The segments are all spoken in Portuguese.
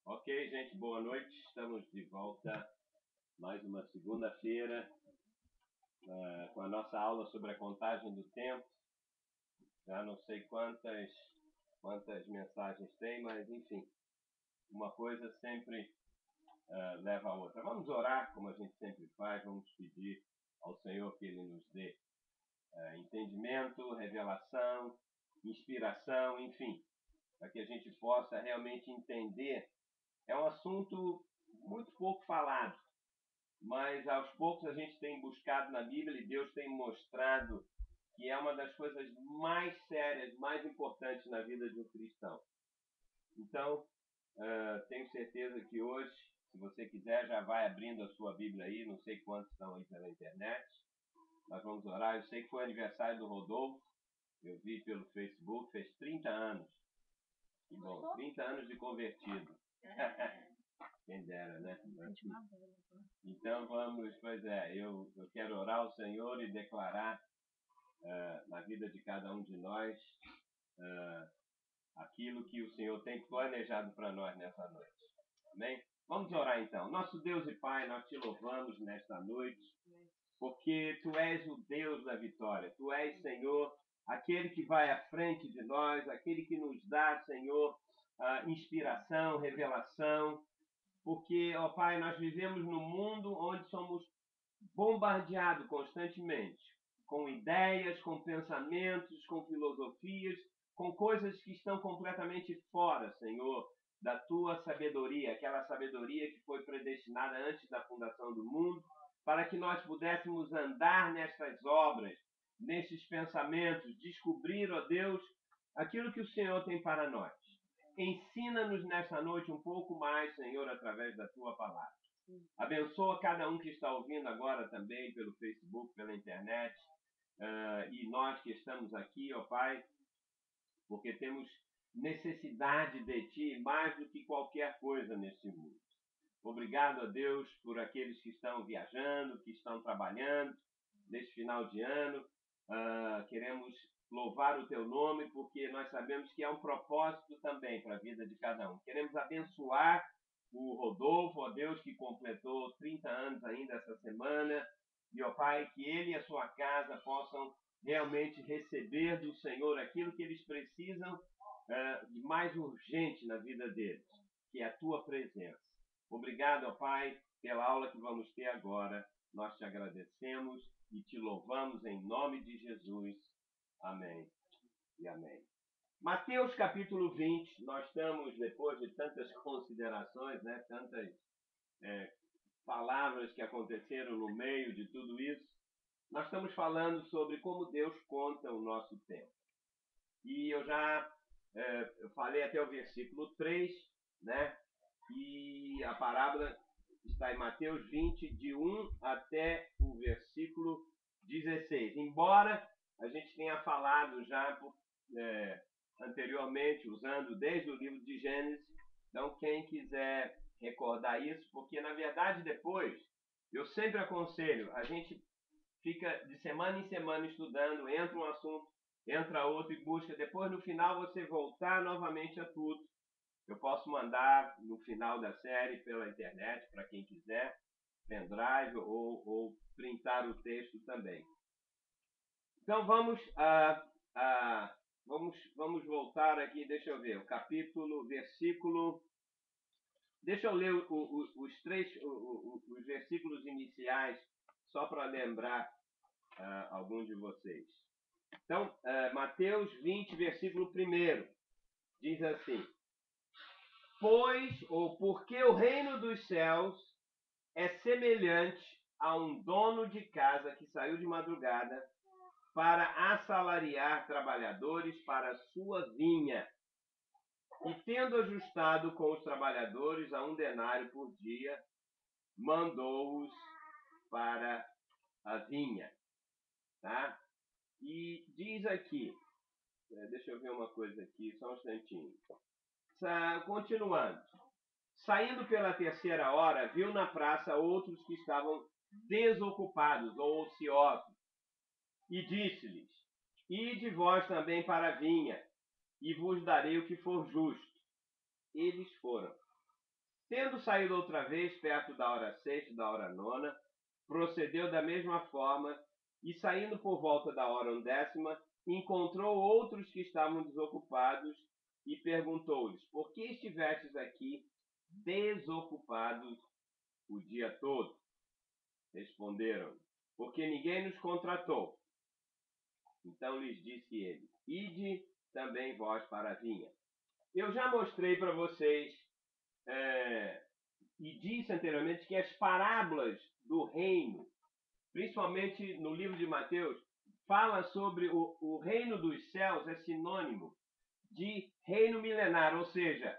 Ok, gente, boa noite. Estamos de volta mais uma segunda-feira com a nossa aula sobre a contagem do tempo. Já não sei quantas mensagens tem, mas enfim, uma coisa sempre leva a outra. Vamos orar, como a gente sempre faz, vamos pedir ao Senhor que Ele nos dê entendimento, revelação, inspiração, enfim, para que a gente possa realmente entender. É um assunto muito pouco falado, mas aos poucos a gente tem buscado na Bíblia e Deus tem mostrado que é uma das coisas mais sérias, mais importantes na vida de um cristão. Então, tenho certeza que hoje, se você quiser, já vai abrindo a sua Bíblia aí, não sei quantos estão aí pela internet, nós vamos orar. Eu sei que foi aniversário do Rodolfo, eu vi pelo Facebook, fez 30 anos. Que bom, 30 anos de convertido. Quem dera, né? Então eu quero orar ao Senhor e declarar na vida de cada um de nós aquilo que o Senhor tem planejado para nós nessa noite. Amém? Vamos orar então. Nosso Deus e Pai, nós te louvamos nesta noite, porque Tu és o Deus da vitória. Tu és, Senhor, aquele que vai à frente de nós, aquele que nos dá, Senhor, inspiração, revelação, porque, ó Pai, nós vivemos num mundo onde somos bombardeados constantemente com ideias, com pensamentos, com filosofias, com coisas que estão completamente fora, Senhor, da Tua sabedoria, aquela sabedoria que foi predestinada antes da fundação do mundo, para que nós pudéssemos andar nestas obras, nesses pensamentos, descobrir, ó Deus, aquilo que o Senhor tem para nós. Ensina-nos nesta noite um pouco mais, Senhor, através da Tua palavra. Abençoa cada um que está ouvindo agora também pelo Facebook, pela internet, e nós que estamos aqui, ó Pai, porque temos necessidade de Ti mais do que qualquer coisa neste mundo. Obrigado a Deus por aqueles que estão viajando, que estão trabalhando neste final de ano. Queremos louvar o Teu nome, porque nós sabemos que é um propósito também para a vida de cada um. Queremos abençoar o Rodolfo, ó Deus, que completou 30 anos ainda essa semana. E, ó Pai, que ele e a sua casa possam realmente receber do Senhor aquilo que eles precisam de mais urgente na vida deles, que é a Tua presença. Obrigado, ó Pai, pela aula que vamos ter agora. Nós te agradecemos e te louvamos em nome de Jesus. Amém e amém. Mateus capítulo 20, nós estamos, depois de tantas considerações, né, tantas palavras que aconteceram no meio de tudo isso, nós estamos falando sobre como Deus conta o nosso tempo. E eu falei até o versículo 3, né? E a parábola está em Mateus 20, de 1 até o versículo 16. Embora a gente tenha falado já anteriormente, usando desde o livro de Gênesis, então quem quiser recordar isso, porque na verdade depois, eu sempre aconselho, a gente fica de semana em semana estudando, entra um assunto, entra outro e busca, depois no final você voltar novamente a tudo. Eu posso mandar no final da série pela internet, para quem quiser, pendrive ou printar o texto também. Então vamos voltar aqui, deixa eu ver, o capítulo, versículo. Deixa eu ler os versículos iniciais, só para lembrar alguns de vocês. Então, Mateus 20, versículo 1, diz assim: porque o reino dos céus é semelhante a um dono de casa que saiu de madrugada para assalariar trabalhadores para a sua vinha. E tendo ajustado com os trabalhadores a 1 denário por dia, mandou-os para a vinha. Tá? E diz aqui, deixa eu ver uma coisa aqui, só um instantinho. Continuando. Saindo pela 3ª hora, viu na praça outros que estavam desocupados ou ociosos, e disse-lhes: ide vós também para a vinha, e vos darei o que for justo. Eles foram. Tendo saído outra vez, perto da hora sexta, da hora nona, procedeu da mesma forma, e saindo por volta da hora 11ª, encontrou outros que estavam desocupados e perguntou-lhes: por que estivestes aqui desocupados o dia todo? Responderam: porque ninguém nos contratou. Então lhes disse ele: ide também vós para a vinha. Eu já mostrei para vocês e disse anteriormente que as parábolas do reino, principalmente no livro de Mateus, fala sobre o reino dos céus, é sinônimo de reino milenar, ou seja,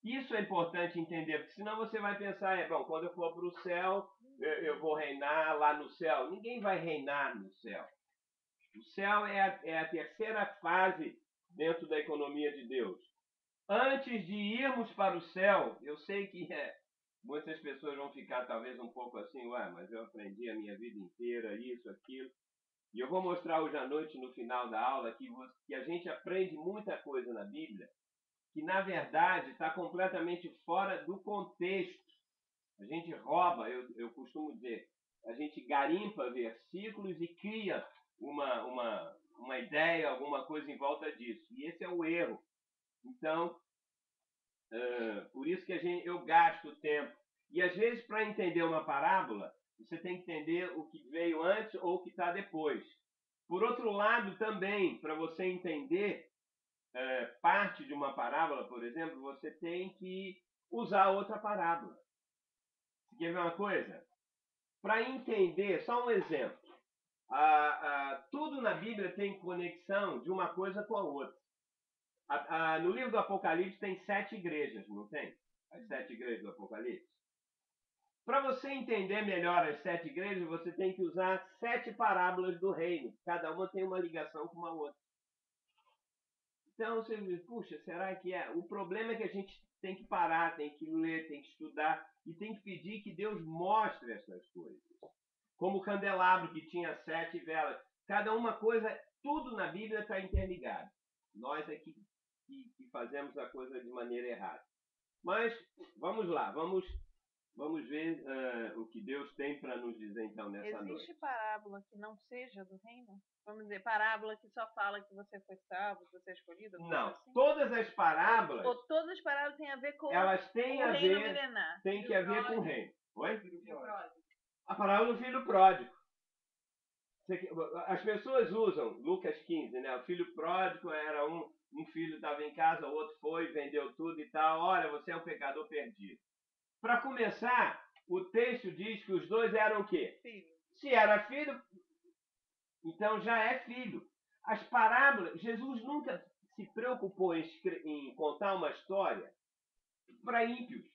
isso é importante entender, porque senão você vai pensar, bom, quando eu for para o céu, eu vou reinar lá no céu. Ninguém vai reinar no céu. O céu é a terceira fase dentro da economia de Deus. Antes de irmos para o céu, eu sei que muitas pessoas vão ficar talvez um pouco assim, mas eu aprendi a minha vida inteira isso, aquilo. E eu vou mostrar hoje à noite, no final da aula, que a gente aprende muita coisa na Bíblia que, na verdade, está completamente fora do contexto. A gente rouba, eu costumo dizer, a gente garimpa versículos e cria uma ideia, alguma coisa em volta disso. E esse é o erro. Então, por isso que eu gasto tempo. E às vezes, para entender uma parábola, você tem que entender o que veio antes ou o que está depois. Por outro lado, também, para você entender parte de uma parábola, por exemplo, você tem que usar outra parábola. Você quer ver uma coisa? Para entender, só um exemplo. Tudo na Bíblia tem conexão de uma coisa com a outra. No livro do Apocalipse tem 7 igrejas, não tem? As 7 igrejas do Apocalipse. Para você entender melhor as 7 igrejas, você tem que usar 7 parábolas do reino. Cada uma tem uma ligação com uma outra. Então você diz, puxa, será que é? O problema é que a gente tem que parar, tem que ler, tem que estudar e tem que pedir que Deus mostre essas coisas. Como o candelabro que tinha 7 velas. Cada uma coisa, tudo na Bíblia está interligado. Nós é que fazemos a coisa de maneira errada. Mas vamos lá, vamos ver o que Deus tem para nos dizer então nessa noite. Existe parábola que não seja do reino? Vamos dizer, parábola que só fala que você foi salvo, que você é escolhido? Não, assim? todas as parábolas... Ou todas as parábolas têm a ver com elas têm o a reino ver, milenar? Tem que haver com o reino. Oi? Filho pródigo. A parábola do filho pródigo. As pessoas usam Lucas 15, né? O filho pródigo era um filho estava em casa, o outro foi, vendeu tudo e tal. Olha, você é um pecador perdido. Para começar, o texto diz que os dois eram o quê? Filho. Se era filho, então já é filho. As parábolas, Jesus nunca se preocupou em contar uma história para ímpios.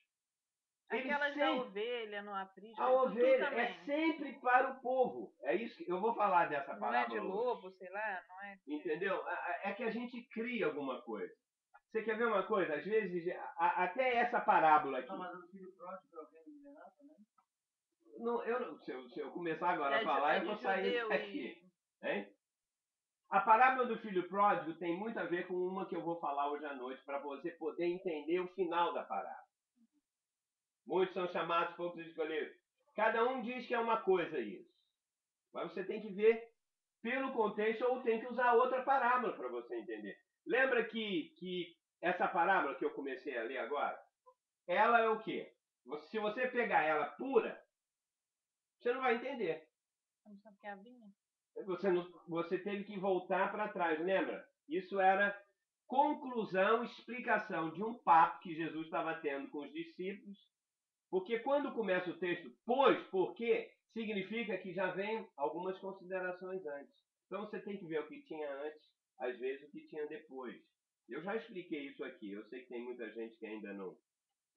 Aquelas da ovelha no aprisco. A ovelha é sempre para o povo. É isso que eu vou falar dessa parábola. Não é de lobo, sei lá, não é? Entendeu? É que a gente cria alguma coisa. Você quer ver uma coisa? Às vezes, até essa parábola aqui. Não, mas o filho pródigo é o reino milenar também? Não, se eu começar agora a falar, eu vou sair daqui. Hein? A parábola do filho pródigo tem muito a ver com uma que eu vou falar hoje à noite, para você poder entender o final da parábola. Muitos são chamados, poucos escolheram. Cada um diz que é uma coisa isso. Mas você tem que ver pelo contexto ou tem que usar outra parábola para você entender. Lembra que essa parábola que eu comecei a ler agora, ela é o quê? Se você pegar ela pura, você não vai entender. Não sabe que é a vinha? Você teve que voltar para trás, lembra? Isso era conclusão, explicação de um papo que Jesus estava tendo com os discípulos. Porque quando começa o texto, pois, porque, significa que já vem algumas considerações antes. Então você tem que ver o que tinha antes, às vezes o que tinha depois. Eu já expliquei isso aqui. Eu sei que tem muita gente que ainda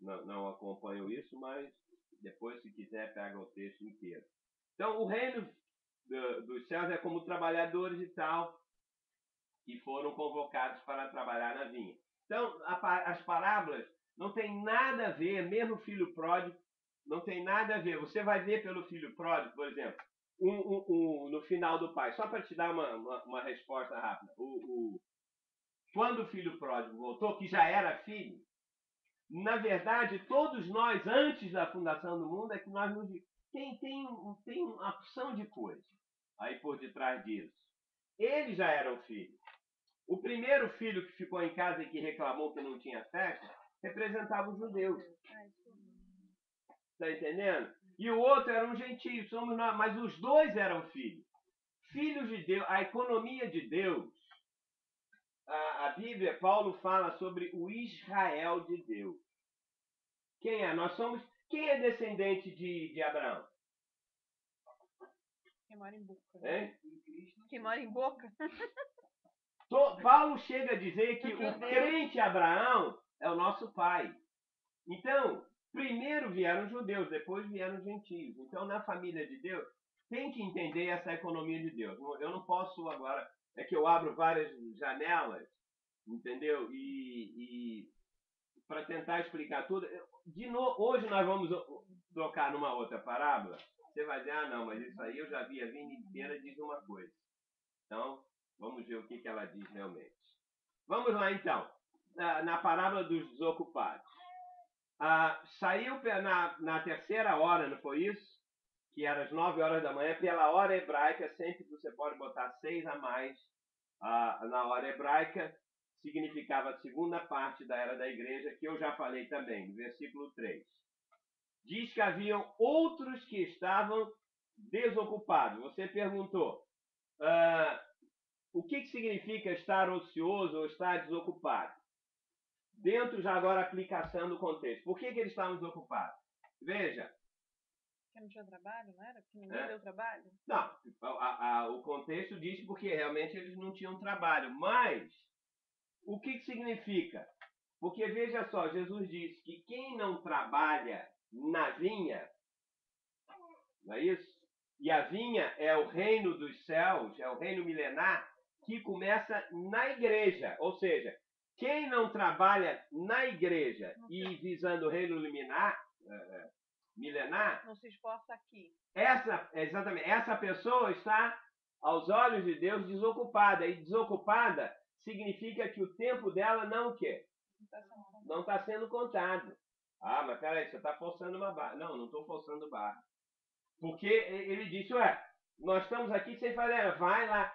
não acompanha isso, mas depois, se quiser, pega o texto inteiro. Então, o reino dos céus é como trabalhadores e tal, que foram convocados para trabalhar na vinha. Então, as parábolas não tem nada a ver, mesmo o filho pródigo, não tem nada a ver. Você vai ver pelo filho pródigo, por exemplo, no final do pai, só para te dar uma resposta rápida. Quando o filho pródigo voltou, que já era filho, Na verdade, todos nós, antes da fundação do mundo, é que nós nos... Tem uma opção de coisa aí por detrás disso. Eles já eram filhos. O primeiro filho que ficou em casa e que reclamou que não tinha festa, representava os judeus. Está entendendo? E o outro era um gentio, somos nós, mas os dois eram filhos. Filhos de Deus, a economia de Deus. A Bíblia, Paulo fala sobre o Israel de Deus. Quem é? Nós somos. Quem é descendente de Abraão? Quem mora em Boca. Hein? Quem mora em Boca? Paulo chega a dizer que o crente Abraão é o nosso pai. Então, primeiro vieram os judeus, depois vieram os gentios. Então, na família de Deus, tem que entender essa economia de Deus. Eu não posso agora, é que eu abro várias janelas, entendeu? E para tentar explicar tudo. Hoje nós vamos trocar numa outra parábola. Você vai dizer, ah não, mas isso aí eu já vi a vida inteira, diz uma coisa. Então, vamos ver o que ela diz realmente. Vamos lá então, na parábola dos desocupados. Saiu na terceira hora, não foi isso? Que era às 9 horas da manhã, pela hora hebraica, sempre você pode botar 6 a mais na hora hebraica, significava a segunda parte da era da igreja, que eu já falei também, no versículo 3. Diz que haviam outros que estavam desocupados. Você perguntou, o que significa estar ocioso ou estar desocupado? Dentro já agora a aplicação do contexto. Por que eles estavam desocupados? Veja. Porque não tinha trabalho, não era? Porque ninguém deu trabalho? Não, o contexto diz porque realmente eles não tinham trabalho. Mas, o que significa? Porque veja só, Jesus disse que quem não trabalha na vinha, não é isso? E a vinha é o reino dos céus, é o reino milenar, que começa na igreja. Ou seja, quem não trabalha na igreja e visando o reino milenar, não se esforça aqui. Exatamente, essa pessoa está, aos olhos de Deus, desocupada. E desocupada significa que o tempo dela não o quê? Não está sendo contado. Ah, mas peraí, você está forçando uma barra. Não, não estou forçando barra. Porque ele disse, nós estamos aqui sem fazer, vai lá.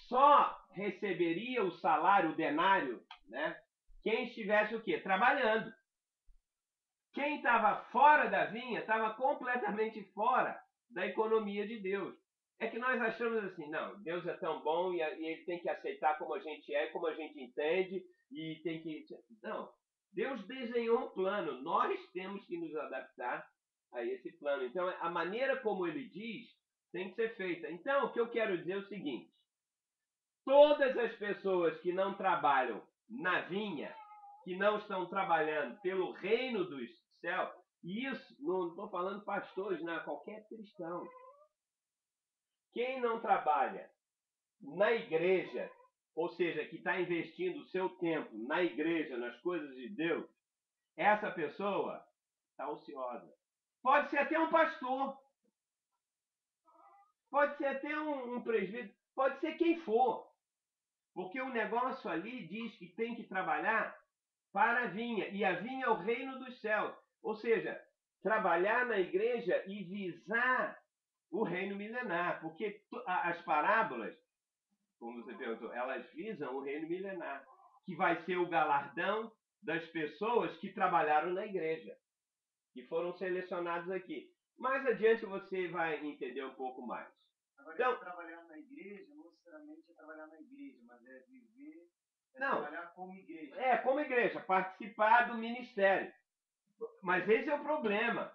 Só receberia o salário, o denário, né? Quem estivesse o quê? Trabalhando. Quem estava fora da vinha estava completamente fora da economia de Deus. É que nós achamos assim, não, Deus é tão bom e ele tem que aceitar como a gente é, como a gente entende, e tem que... Não, Deus desenhou um plano, nós temos que nos adaptar a esse plano. Então, a maneira como ele diz tem que ser feita. Então, o que eu quero dizer é o seguinte, todas as pessoas que não trabalham na vinha, que não estão trabalhando pelo reino dos céus, e isso, não estou falando pastores, não, qualquer cristão. Quem não trabalha na igreja, ou seja, que está investindo o seu tempo na igreja, nas coisas de Deus, essa pessoa está ociosa. Pode ser até um pastor, pode ser até um presbítero, pode ser quem for. Porque o negócio ali diz que tem que trabalhar para a vinha. E a vinha é o reino dos céus. Ou seja, trabalhar na igreja e visar o reino milenar. Porque as parábolas, como você perguntou, elas visam o reino milenar. Que vai ser o galardão das pessoas que trabalharam na igreja. Que foram selecionados aqui. Mais adiante você vai entender um pouco mais. Agora, então, trabalhar na igreja, não necessariamente é trabalhar na igreja, mas é viver, trabalhar como igreja. Como igreja, participar do ministério. Mas esse é o problema.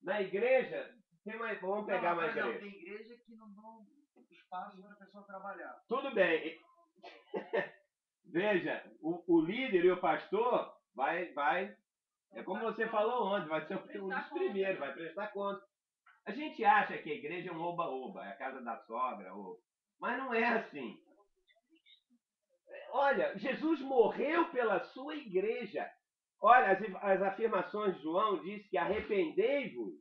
Na igreja, vamos pegar uma igreja. Tem igreja que não dão espaço para a pessoa trabalhar. Tudo bem. Veja, o líder e o pastor vai, é como você falou ontem, vai ser um dos primeiros, vai prestar conta. A gente acha que a igreja é um oba-oba, é a casa da sogra, mas não é assim. Olha, Jesus morreu pela sua igreja. Olha, as afirmações de João diz que arrependei-vos.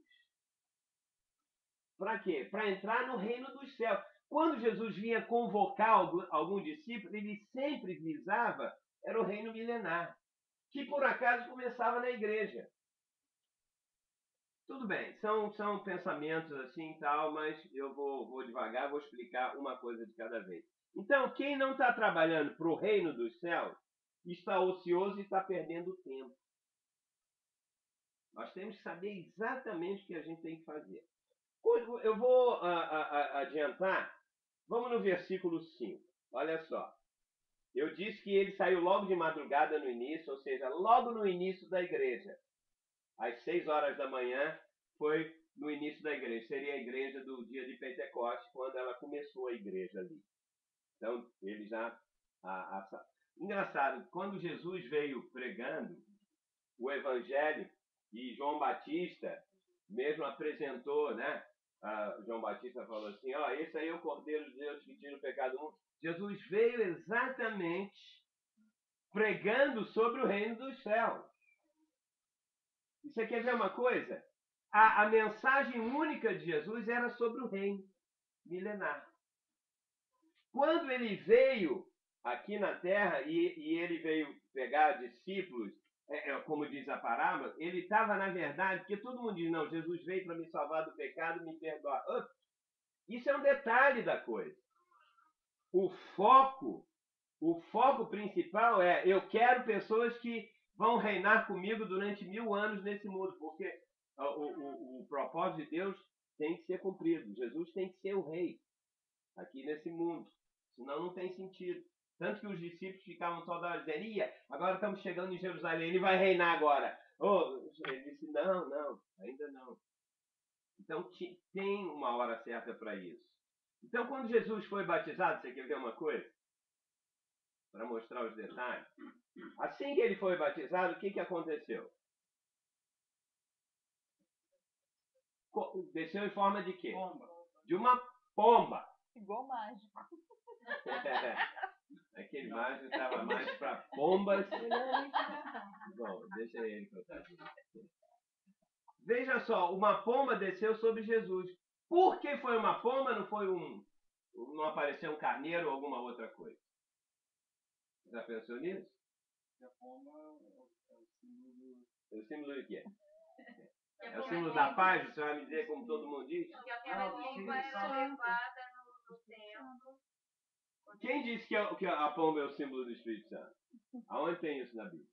Para quê? Para entrar no reino dos céus. Quando Jesus vinha convocar algum discípulo, ele sempre visava, era o reino milenar. que por acaso começava na igreja. Tudo bem, são pensamentos assim e tal, mas eu vou devagar, vou explicar uma coisa de cada vez. Então, quem não está trabalhando para o reino dos céus, está ocioso e está perdendo tempo. Nós temos que saber exatamente o que a gente tem que fazer. Eu vou adiantar. Vamos no versículo 5. Olha só. Eu disse que ele saiu logo de madrugada no início, ou seja, logo no início da igreja. Às 6 horas da manhã foi no início da igreja. Seria a igreja do dia de Pentecostes, quando ela começou a igreja ali. Então, ele já... Engraçado, quando Jesus veio pregando o evangelho, e João Batista mesmo apresentou, né? João Batista falou assim, ó, esse aí é o Cordeiro de Deus que tira o pecado do mundo. Jesus veio exatamente pregando sobre o reino dos céus. E você quer ver uma coisa? A mensagem única de Jesus era sobre o reino milenar. Quando ele veio aqui na terra e ele veio pegar discípulos, como diz a parábola, ele estava na verdade, porque todo mundo diz, não, Jesus veio para me salvar do pecado, me perdoar. Isso é um detalhe da coisa. O foco principal é, eu quero pessoas que vão reinar comigo durante 1000 anos nesse mundo, porque o propósito de Deus tem que ser cumprido. Jesus tem que ser o rei aqui nesse mundo. Senão não tem sentido. Tanto que os discípulos ficavam toda hora dizendo, agora estamos chegando em Jerusalém, ele vai reinar agora. Ele disse, não, ainda não. Então tem uma hora certa para isso. Então quando Jesus foi batizado, você quer ver uma coisa? Para mostrar os detalhes. Assim que ele foi batizado, o que aconteceu? Desceu em forma de quê? Pomba. De uma pomba. Igual mágico. Aquele mágico estava mais para pombas. Bom, deixa ele contar. Veja só, uma pomba desceu sobre Jesus. Por que foi uma pomba? Não apareceu um carneiro ou alguma outra coisa? Já pensou nisso? A pomba é o símbolo... É o símbolo de quê? É o símbolo da paz, você vai me dizer como todo mundo diz? Porque aquela pomba era levada no templo. Quem disse que a pomba é o símbolo do Espírito Santo? Aonde tem isso na Bíblia?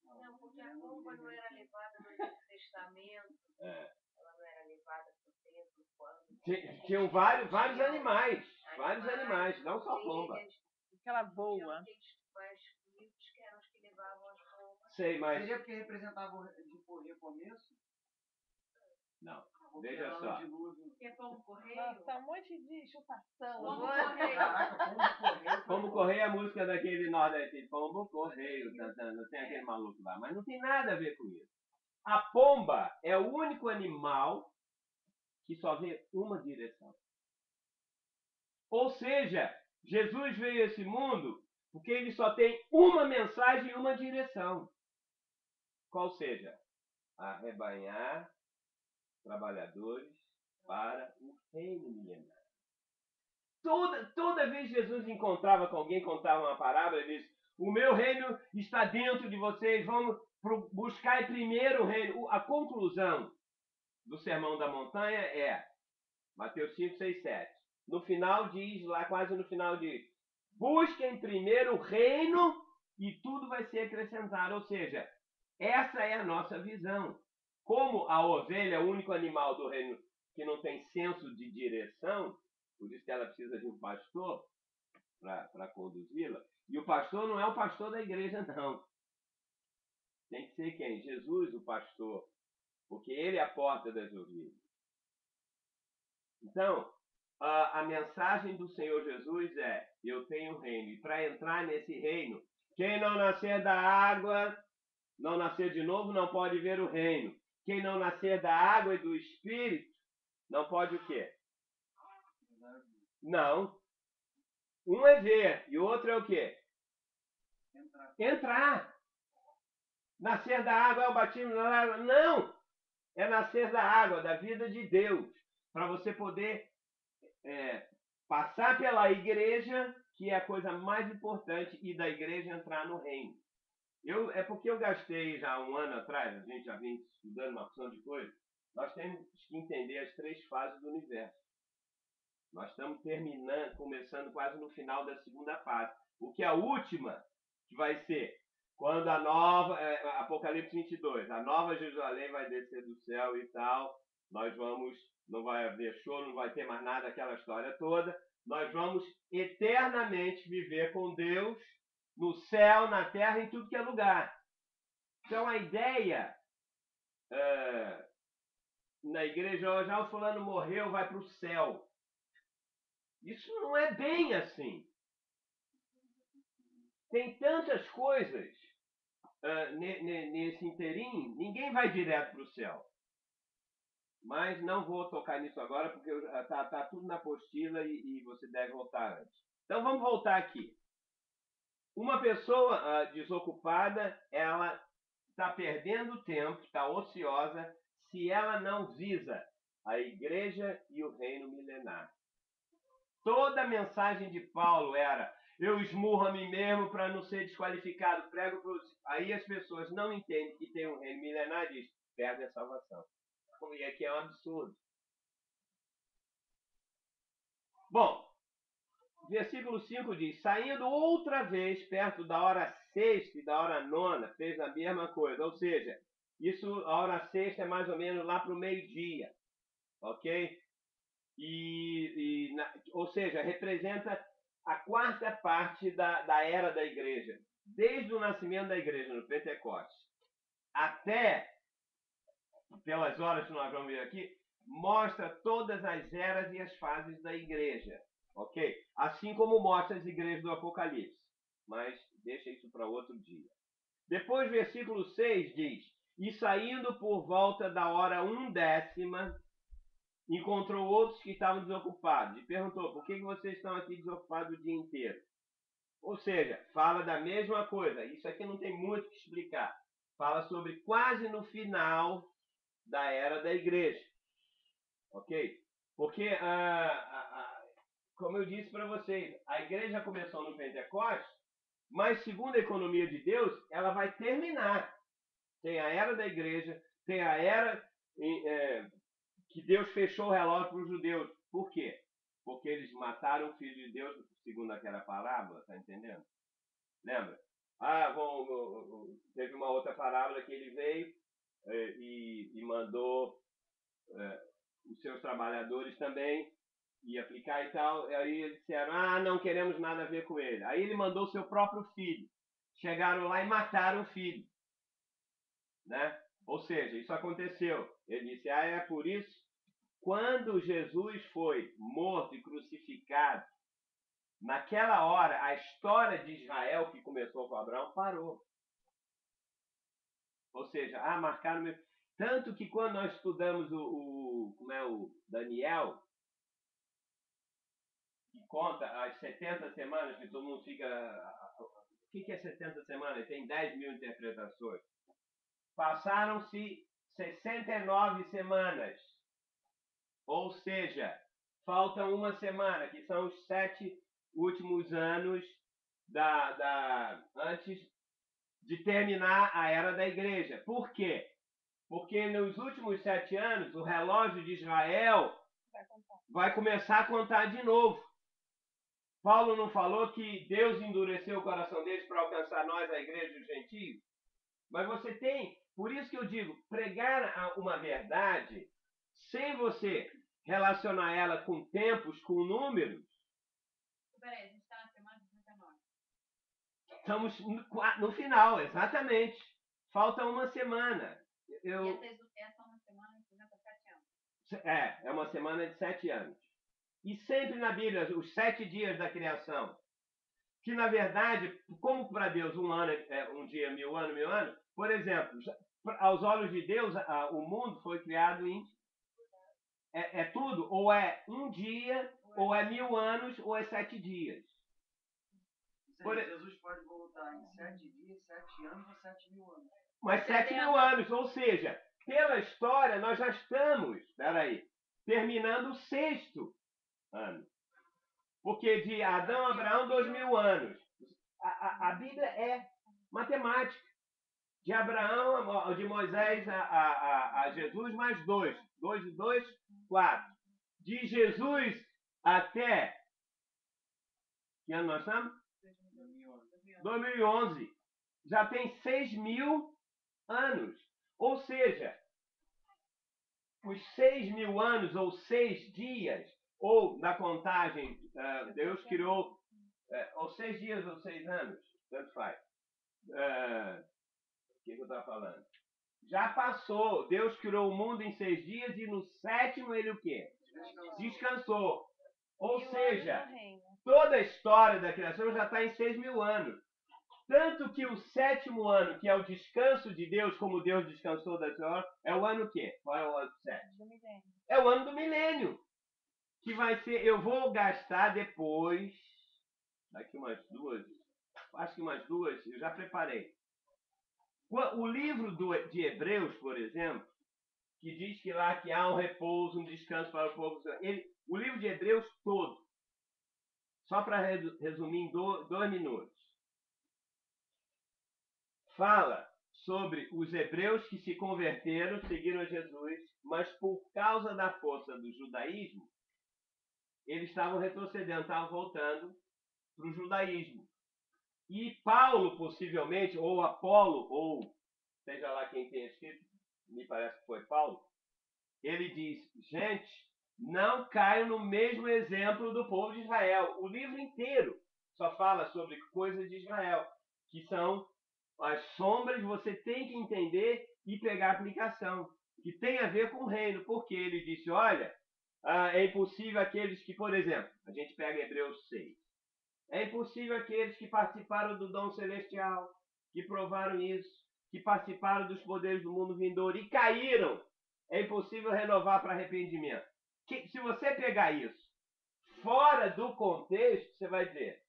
Não, porque a pomba não era levada no Antigo Testamento. Ela não era levada para o templo quando... Tinham vários animais. Vários animais, não só pomba. Aquela boa. Os mitos que eram os que levavam as pombas. Sei, mas... Seria porque representava o recomeço? Não. Porque Veja lá no só. dilúvio... Porque é pombo correio. Nossa, um monte de chutação. Pombo agora. correio. Caraca, pombo correio. Pombo correio é a música daquele nordeste. Pombo correio, não tem aquele maluco lá. Mas não tem nada a ver com isso. A pomba é o único animal que só vê uma direção. Ou seja, Jesus veio a esse mundo porque ele só tem uma mensagem e uma direção. Qual seja? Arrebanhar trabalhadores para o reino milenar. Toda vez que Jesus encontrava com alguém, contava uma parábola, ele disse, o meu reino está dentro de vocês, vamos buscar primeiro o reino. A conclusão do Sermão da Montanha é Mateus 5, 6, 7. No final diz, lá quase no final diz, busquem primeiro o reino e tudo vai ser acrescentado. Ou seja, essa é a nossa visão. Como a ovelha é o único animal do reino que não tem senso de direção, por isso que ela precisa de um pastor para conduzi-la. E o pastor não é o pastor da igreja, não. Tem que ser quem? Jesus, o pastor. Porque ele é a porta das ovelhas. Então, a mensagem do Senhor Jesus é, eu tenho um reino. E para entrar nesse reino, quem não nascer da água, não nascer de novo, não pode ver o reino. Quem não nascer da água e do Espírito, não pode o quê? Não. Um é ver e o outro é o quê? Entrar. Nascer da água é o batismo da água. Não! É nascer da água, da vida de Deus. Para você poder passar pela igreja, que é a coisa mais importante, e da igreja entrar no reino. É porque eu gastei já um ano atrás, a gente já vem estudando uma opção de coisas. Nós temos que entender as 3 fases do universo. Nós estamos começando quase no final da segunda fase. O que é a última, que vai ser quando a nova, Apocalipse 22, a nova Jerusalém vai descer do céu e tal, não vai haver choro, não vai ter mais nada, aquela história toda. Nós vamos eternamente viver com Deus no céu, na terra, em tudo que é lugar. Então a ideia na igreja, já o fulano morreu, vai para o céu. Isso não é bem assim. Tem tantas coisas nesse interim, ninguém vai direto para o céu. Mas não vou tocar nisso agora, porque está tudo na apostila e você deve voltar antes. Então vamos voltar aqui. Uma pessoa desocupada, ela está perdendo tempo, está ociosa, se ela não visa a igreja e o reino milenar. Toda a mensagem de Paulo era: eu esmurro a mim mesmo para não ser desqualificado, prego para os... Aí as pessoas não entendem que tem um reino milenar e diz: perde a salvação. E aqui é um absurdo. Bom, versículo 5 diz: saindo outra vez perto da hora sexta e da hora nona, fez a mesma coisa. Ou seja, a hora sexta é mais ou menos lá para o meio-dia. Ok? Ou seja, representa a 4ª parte da era da igreja. Desde o nascimento da igreja no Pentecostes até, pelas horas que nós vamos ver aqui, mostra todas as eras e as fases da igreja. Ok? Assim como mostra as igrejas do Apocalipse. Mas deixa isso para outro dia. Depois, versículo 6 diz: e saindo por volta da hora 1/10, encontrou outros que estavam desocupados e perguntou: por que vocês estão aqui desocupados o dia inteiro? Ou seja, fala da mesma coisa. Isso aqui não tem muito o que explicar. Fala sobre quase no final da era da igreja. Ok? Porque, como eu disse para vocês, a igreja começou no Pentecostes, mas segundo a economia de Deus, ela vai terminar. Tem a era da igreja, tem a era que Deus fechou o relógio para os judeus. Por quê? Porque eles mataram o Filho de Deus, segundo aquela parábola, tá entendendo? Lembra? Teve uma outra parábola que ele veio e mandou os seus trabalhadores também e aplicar e tal. E aí eles disseram: não queremos nada a ver com ele. Aí ele mandou o seu próprio filho. Chegaram lá e mataram o filho. Né? Ou seja, isso aconteceu. Ele disse: é por isso. Quando Jesus foi morto e crucificado, naquela hora, a história de Israel que começou com Abraão parou. Ou seja, marcaram mesmo. Tanto que quando nós estudamos o Daniel, que conta as 70 semanas, que todo mundo fica... O que é 70 semanas? Tem 10 mil interpretações. Passaram-se 69 semanas. Ou seja, falta uma semana, que são os 7 últimos anos antes de terminar a era da igreja. Por quê? Porque nos últimos 7 anos, o relógio de Israel vai começar a contar de novo. Paulo não falou que Deus endureceu o coração deles para alcançar nós, a igreja dos gentios? Mas você tem, por isso que eu digo, pregar uma verdade sem você relacionar ela com tempos, com números. Peraí, a gente está na semana 19. Estamos no final, exatamente. Falta uma semana. E essa é uma semana que representa 7 anos. É uma semana de 7 anos. E sempre na Bíblia, os 7 dias da criação. Que na verdade, como para Deus um ano é um dia, 1000 anos, 1000 anos, por exemplo, aos olhos de Deus, o mundo foi criado em... É tudo, ou é um dia, ou é 1000 anos, ou é 7 dias. Jesus pode voltar em 7 dias, 7 anos ou 7.000 anos. Mas 7.000 anos, ou seja, pela história nós já estamos, terminando o 6º ano. Porque de Adão a Abraão, 2000 anos. A Bíblia é matemática. De Abraão, de Moisés a Jesus, mais 2. 2 e 2, 4. De Jesus até... Que ano nós estamos? 2011. Já tem 6.000 anos. Ou seja, os 6.000 anos, ou 6 dias, ou na contagem, Deus criou, ou 6 dias ou 6 anos, tanto faz. O que eu estava falando? Já passou. Deus criou o mundo em 6 dias e no 7º ele o quê? Descansou. Ou seja, toda a história da criação já está em 6.000 anos. Tanto que o 7º ano, que é o descanso de Deus, como Deus descansou da sua, é o ano o quê? Qual é o ano 7? É o ano do milênio. Que vai ser, eu vou gastar depois, daqui umas 2, acho que umas 2, eu já preparei. O livro de Hebreus, por exemplo, que diz que lá que há um repouso, um descanso para o povo. O livro de Hebreus todo, só para resumir em 2 minutos, fala sobre os hebreus que se converteram, seguiram Jesus, mas por causa da força do judaísmo, eles estavam retrocedendo, estavam voltando para o judaísmo. E Paulo, possivelmente, ou Apolo, ou seja lá quem tenha escrito, me parece que foi Paulo, ele diz, gente, não caiam no mesmo exemplo do povo de Israel. O livro inteiro só fala sobre coisas de Israel, que são as sombras, você tem que entender e pegar aplicação, que tem a ver com o reino, porque ele disse, olha, é impossível aqueles que, por exemplo, a gente pega Hebreus 6, é impossível aqueles que participaram do dom celestial, que provaram isso, que participaram dos poderes do mundo vindouro e caíram. É impossível renovar para arrependimento. Se você pegar isso fora do contexto, você vai dizer,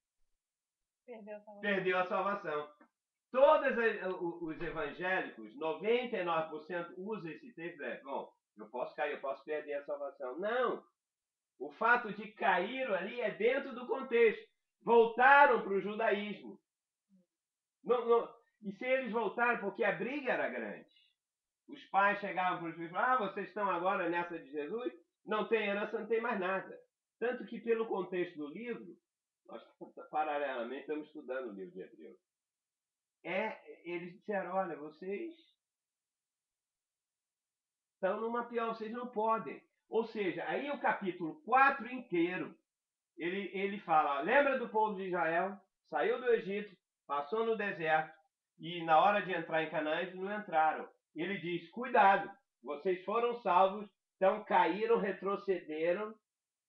perdeu a salvação. Todos os evangélicos, 99% usam esse texto, bom, eu posso cair, eu posso perder a salvação. Não! O fato de cair ali é dentro do contexto. Voltaram para o judaísmo. E se eles voltaram, porque a briga era grande. Os pais chegavam para os filhos e falavam, vocês estão agora nessa de Jesus? Não tem herança, não tem mais nada. Tanto que pelo contexto do livro, nós paralelamente estamos estudando o livro de Hebreus. Eles disseram, olha, vocês estão numa pior, vocês não podem. Ou seja, aí o capítulo 4 inteiro, ele fala, lembra do povo de Israel? Saiu do Egito, passou no deserto, e na hora de entrar em Canaã, eles não entraram. Ele diz, cuidado, vocês foram salvos, então caíram, retrocederam,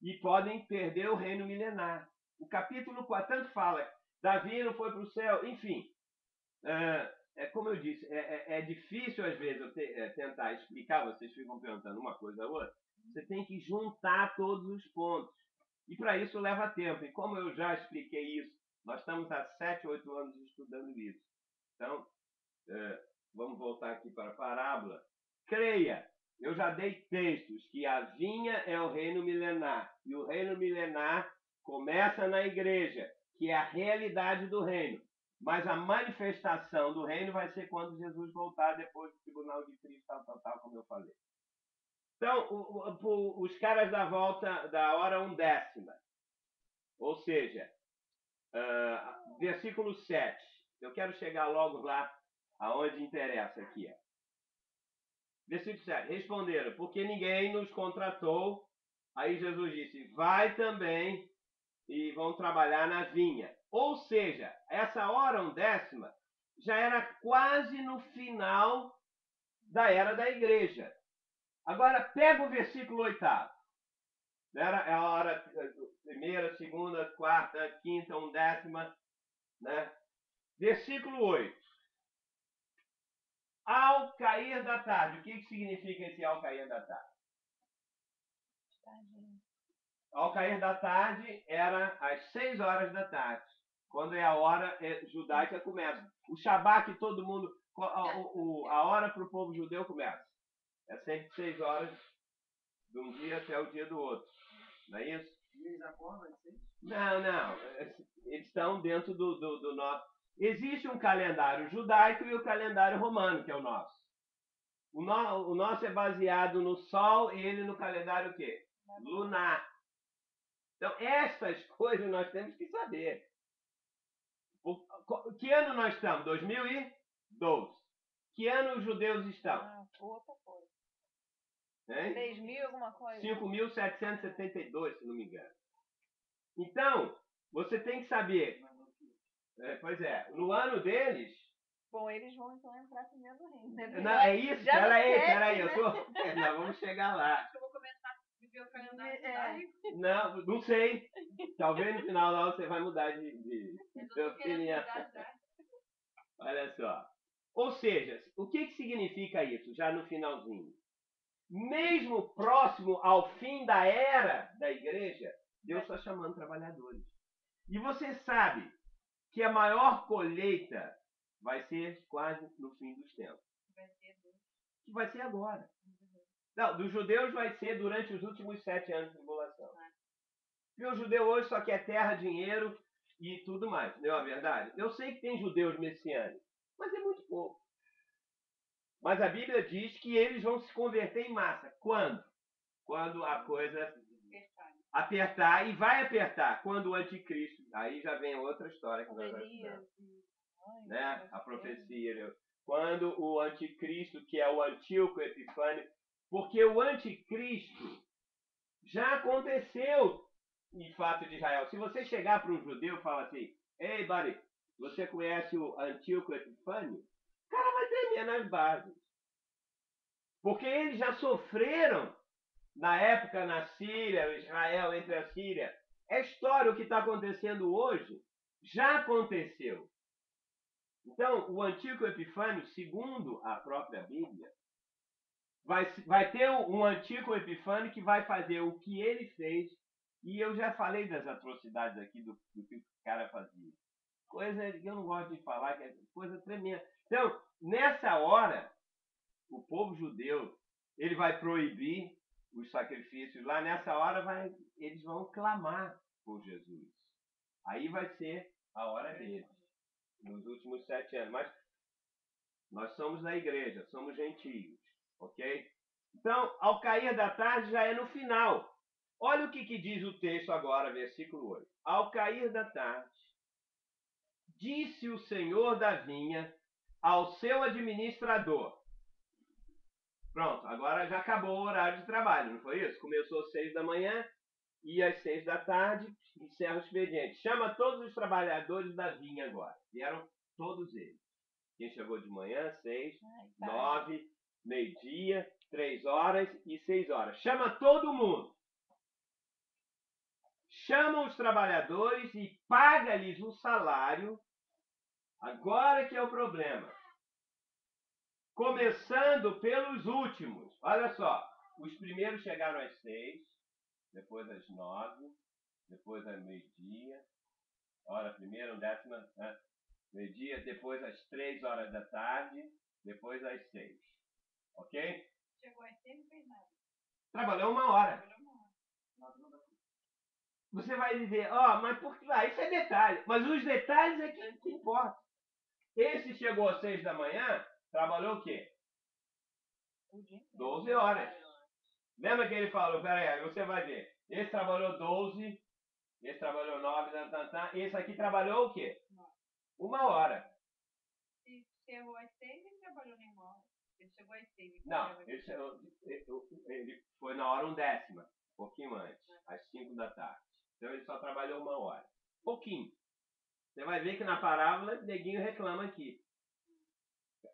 e podem perder o reino milenar. O capítulo 4 tanto fala, Davi não foi para o céu, enfim. Como eu disse, é difícil às vezes eu tentar explicar, vocês ficam perguntando uma coisa ou outra, você tem que juntar todos os pontos. E para isso leva tempo. E como eu já expliquei isso, nós estamos há 7, 8 anos estudando isso. Então, vamos voltar aqui para a parábola. Creia, eu já dei textos que a vinha é o reino milenar. E o reino milenar começa na igreja, que é a realidade do reino. Mas a manifestação do reino vai ser quando Jesus voltar depois do tribunal de Cristo, tal, como eu falei. Então, os caras da volta da hora 1/10. Ou seja, versículo 7. Eu quero chegar logo lá aonde interessa aqui. Versículo 7. Responderam, porque ninguém nos contratou. Aí Jesus disse, vai também e vão trabalhar na vinha. Ou seja, essa hora 1/10 já era quase no final da era da igreja. Agora, pega o versículo 8. Era a hora primeira, segunda, quarta, quinta, 1/10. Né? Versículo 8. Ao cair da tarde. O que significa esse ao cair da tarde? Ao cair da tarde era às 6 horas da tarde. Quando é a hora judaica começa. O Shabat que todo mundo... A hora para o povo judeu começa. É sempre 6 horas de um dia até o dia do outro. Não é isso? Eles acordam às 6? Não. Eles estão dentro do nosso... Existe um calendário judaico e o calendário romano, que é o nosso. O nosso é baseado no Sol e ele no calendário o quê? Lunar. Então, essas coisas nós temos que saber. Que ano nós estamos? 2012. Que ano os judeus estão? Outra coisa. Hein? 3.000 alguma coisa? 5.772, se não me engano. Então, você tem que saber. Pois é, no ano deles. Bom, eles vão então entrar primeiro no reino. Né? Não, é isso, peraí, né? nós vamos chegar lá. Eu vou começar a viver o calendário judaico. Não sei. Talvez no final da aula você vai mudar de Eu tô querendo opinião. mudar já. Olha só. Ou seja, o que significa isso, já no finalzinho? Mesmo próximo ao fim da era da igreja, Deus está chamando trabalhadores. E você sabe que a maior colheita vai ser quase no fim dos tempos. Que vai ser agora. Não, dos judeus vai ser durante os últimos 7 anos de tribulação. Porque o judeu hoje só quer terra, dinheiro e tudo mais. Não é a verdade? Eu sei que tem judeus messiânicos, mas é muito pouco. Mas a Bíblia diz que eles vão se converter em massa. Quando? Quando a coisa apertar, e vai apertar. Quando o anticristo, aí já vem outra história que nós vamos estudar. Né? A profecia. Quando o anticristo, que é o Antíoco Epifânio, porque o anticristo já aconteceu em fato de Israel. Se você chegar para um judeu e falar assim, ei, buddy, você conhece o Antíoco Epifânio? O cara vai tremer nas bases. Porque eles já sofreram na época na Síria, Israel entre a Síria. É história, o que está acontecendo hoje já aconteceu. Então, o Antíoco Epifânio, segundo a própria Bíblia, vai ter um Antíoco Epifânio que vai fazer o que ele fez, e eu já falei das atrocidades aqui do que o cara fazia. Coisa que eu não gosto de falar, que é coisa tremenda. Então, nessa hora, o povo judeu, ele vai proibir os sacrifícios lá. Nessa hora, eles vão clamar por Jesus. Aí vai ser a hora deles, nos últimos 7 anos. Mas nós somos da igreja, somos gentios, ok? Então, ao cair da tarde já é no final. Olha o que diz o texto agora, versículo 8. Ao cair da tarde, disse o senhor da vinha ao seu administrador. Pronto, agora já acabou o horário de trabalho, não foi isso? Começou às 6 da manhã e às 6 da tarde encerra o expediente. Chama todos os trabalhadores da vinha agora. Vieram todos eles. Quem chegou de manhã, 6, 9, meio-dia, 3 horas e 6 horas. Chama todo mundo. Chama os trabalhadores e paga-lhes o salário. Agora que é o problema. Começando pelos últimos. Olha só. Os primeiros chegaram às 6, depois às 9, depois às meio-dia. Hora primeira, 10ª, né? Meio-dia, depois às 3 horas da tarde, depois às 6. Ok? Chegou às 6 e não fez nada. Trabalhou 1 hora. Você vai dizer, mas por que? Isso é detalhe. Mas os detalhes é que importa. Esse chegou às 6 da manhã, trabalhou o quê? 12 horas. Lembra que ele falou, peraí, você vai ver. Esse trabalhou 12, esse trabalhou 9, esse aqui trabalhou o quê? 1 hora. Se chegou às 6, ele trabalhou nem 1 hora. Ele chegou às 6. Não, ele foi na hora 1/10, um pouquinho antes, às 5 da tarde. Então ele só trabalhou 1 hora. Pouquinho. Você vai ver que na parábola, o neguinho reclama aqui.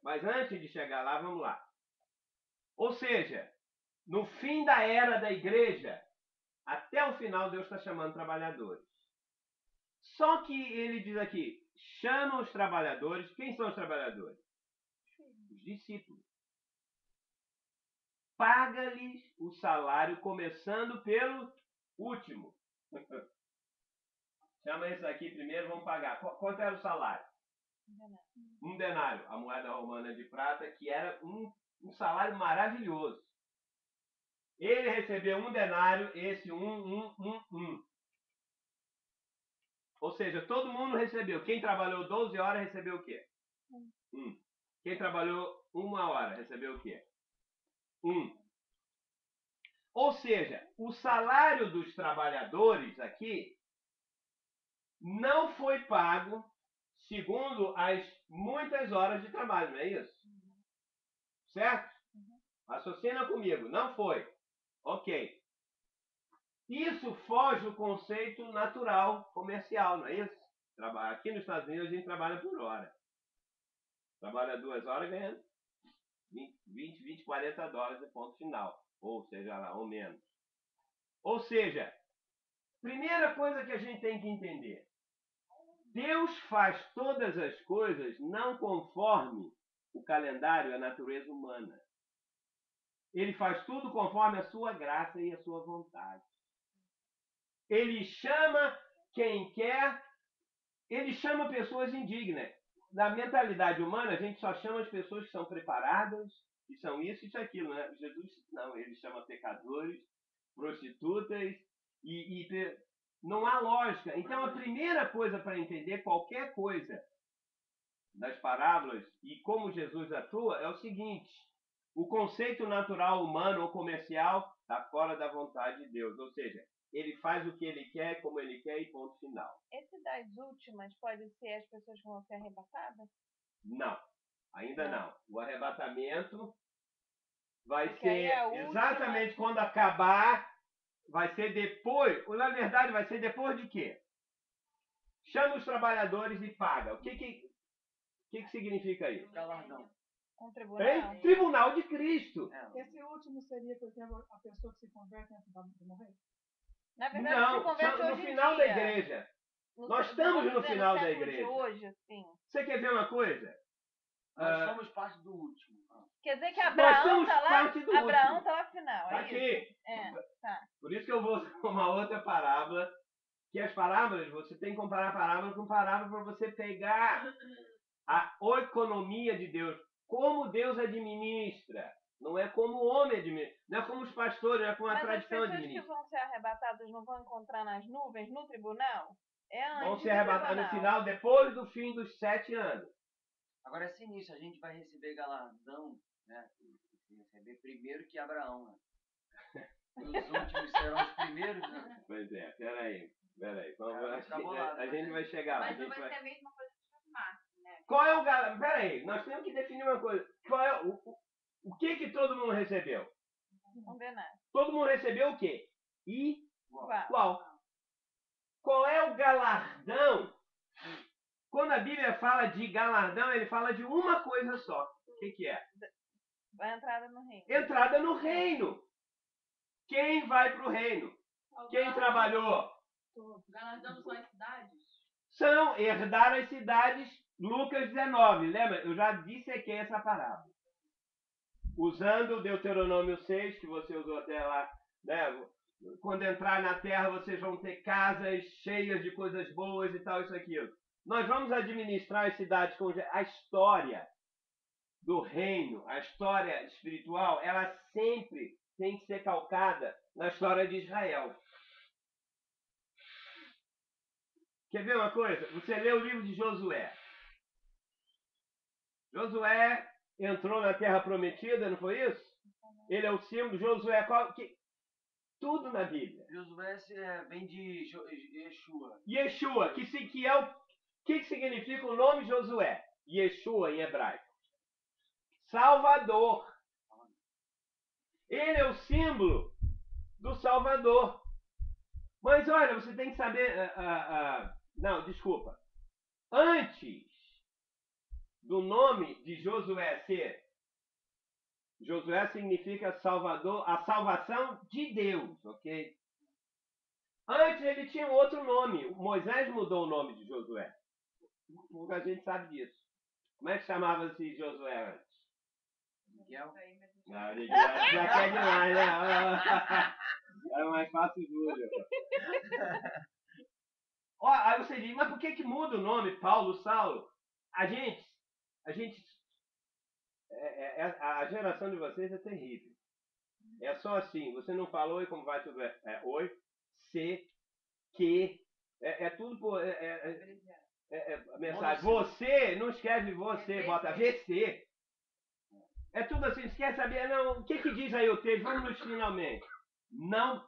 Mas antes de chegar lá, vamos lá. Ou seja, no fim da era da igreja, até o final, Deus está chamando trabalhadores. Só que ele diz aqui, chama os trabalhadores. Quem são os trabalhadores? Os discípulos. Paga-lhes o salário, começando pelo último. Chama esse aqui primeiro, vamos pagar. Quanto era o salário? 1 denário. A moeda romana de prata, que era um salário maravilhoso. Ele recebeu 1 denário, esse 1. Ou seja, todo mundo recebeu. Quem trabalhou 12 horas recebeu o quê? 1. Quem trabalhou 1 hora recebeu o quê? 1. Ou seja, o salário dos trabalhadores aqui não foi pago segundo as muitas horas de trabalho, não é isso? Certo? Raciocina comigo. Não foi. Ok. Isso foge do conceito natural, comercial, não é isso? Aqui nos Estados Unidos a gente trabalha por hora. Trabalha 2 horas ganhando 20, 40 dólares de ponto final. Ou seja lá, ou menos. Ou seja, primeira coisa que a gente tem que entender. Deus faz todas as coisas não conforme o calendário e a natureza humana. Ele faz tudo conforme a sua graça e a sua vontade. Ele chama quem quer, ele chama pessoas indignas. Na mentalidade humana, a gente só chama as pessoas que são preparadas, que são isso e isso aquilo, né? Jesus não, ele chama pecadores, prostitutas e não há lógica. Então a primeira coisa para entender qualquer coisa das parábolas e como Jesus atua é o seguinte: o conceito natural humano ou comercial está fora da vontade de Deus. Ou seja, ele faz o que ele quer, como ele quer e ponto final. Esse das últimas pode ser as pessoas que vão ser arrebatadas? Não, ainda não. O arrebatamento vai Porque ser exatamente quando acabar, vai ser depois, ou na verdade vai ser depois de quê? Chama os trabalhadores e paga. O que significa isso? Galardão. Um tribunal? É tribunal de Cristo. Esse último seria, por exemplo, a pessoa que se converte antes de morrer? Na verdade, Não, se converte no hoje final em da dia. igreja. Nós estamos vamos no dizer, final no da século igreja. de hoje, assim. Você quer ver uma coisa? Nós somos parte do último. Quer dizer que Nós Abraão somos tá lá? parte do Abraão último. tá lá final, Tá é isso? aqui. É, tá. Por isso que eu vou usar uma outra parábola, que as parábolas, você tem que comparar parábola com parábola para você pegar a economia de Deus. Como Deus administra. Não é como o homem administra. Não é como os pastores, não é como a Mas as tradição pessoas que administra. vão ser arrebatadas não vão encontrar nas nuvens, no tribunal? É antes Vão ser do arrebatados no tribunal. final, depois do fim dos 7 anos. Agora é sinistro, a gente vai receber galardão, né? Receber primeiro que Abraão, né? Os últimos serão os primeiros, né? Pois é, peraí. Bolado, A gente vai chegar lá. Mas não vai ser a mesma coisa que o Márcio, né? Qual é o galardão? Peraí, nós temos que definir uma coisa. Qual é o que todo mundo recebeu? Condenado. Todo mundo recebeu o quê? Igual. Qual é o galardão? Quando a Bíblia fala de galardão, ele fala de uma coisa só. O que é? A entrada no reino. Entrada no reino. Quem vai para o reino? Quem trabalhou? O galardão são as cidades? São herdar as cidades. Lucas 19. Lembra? Eu já dissequei essa parábola. Usando o Deuteronômio 6, que você usou até lá, né? Quando entrar na terra, vocês vão ter casas cheias de coisas boas e tal, isso, aquilo. Nós vamos administrar as cidades com a história do reino, a história espiritual, ela sempre tem que ser calcada na história de Israel. Quer ver uma coisa? Você lê o livro de Josué. Josué entrou na terra prometida, não foi isso? Ele é o símbolo. Josué, tudo na Bíblia. Josué vem de Yeshua. Yeshua, que significa o nome Josué? Yeshua em hebraico. Salvador. Ele é o símbolo do Salvador. Mas olha, você tem que saber. Não, desculpa. Antes do nome de Josué ser. Josué significa Salvador, a salvação de Deus, ok? Antes ele tinha um outro nome. Moisés mudou o nome de Josué. Pouca gente sabe disso. Como é que chamava-se Josué antes? Miguel? Não, Miguel já quer demais, né? Era mais fácil Júlio. Aí você diz, mas por que muda o nome Paulo, Saulo? A geração de vocês é terrível. É só assim, você não falou e como vai tudo oi, se, que, É tudo por... mensagem. Monossílabo. Você, não escreve você, bota VC. É tudo assim, você quer saber? Não, o que diz aí o texto? Vamos nos finalmente. Não.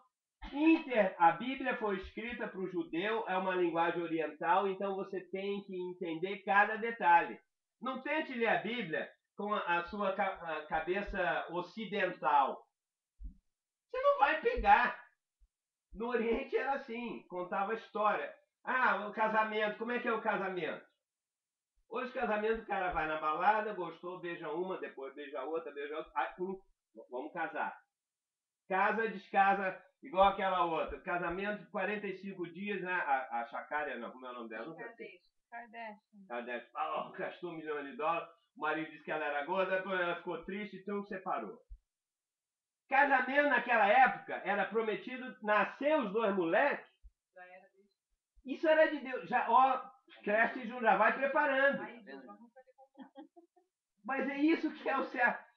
A Bíblia foi escrita para o judeu, é uma linguagem oriental, então você tem que entender cada detalhe. Não tente ler a Bíblia com a sua cabeça ocidental. Você não vai pegar. No Oriente era assim, contava a história. Ah, o casamento, como é que é o casamento? Hoje, casamento, o cara vai na balada, gostou, beija uma, depois beija outra, vamos casar. Casa, descasa, igual aquela outra. Casamento de 45 dias, né? A Chacária, não, como é o nome dela? Kardashian. Gastou $1 milhão. O marido disse que ela era gorda, depois ela ficou triste, então separou. Casamento naquela época era prometido, nascer os 2 moleques. Isso era de Deus. Já, cresce junto, já vai preparando. Mas é isso que é o certo.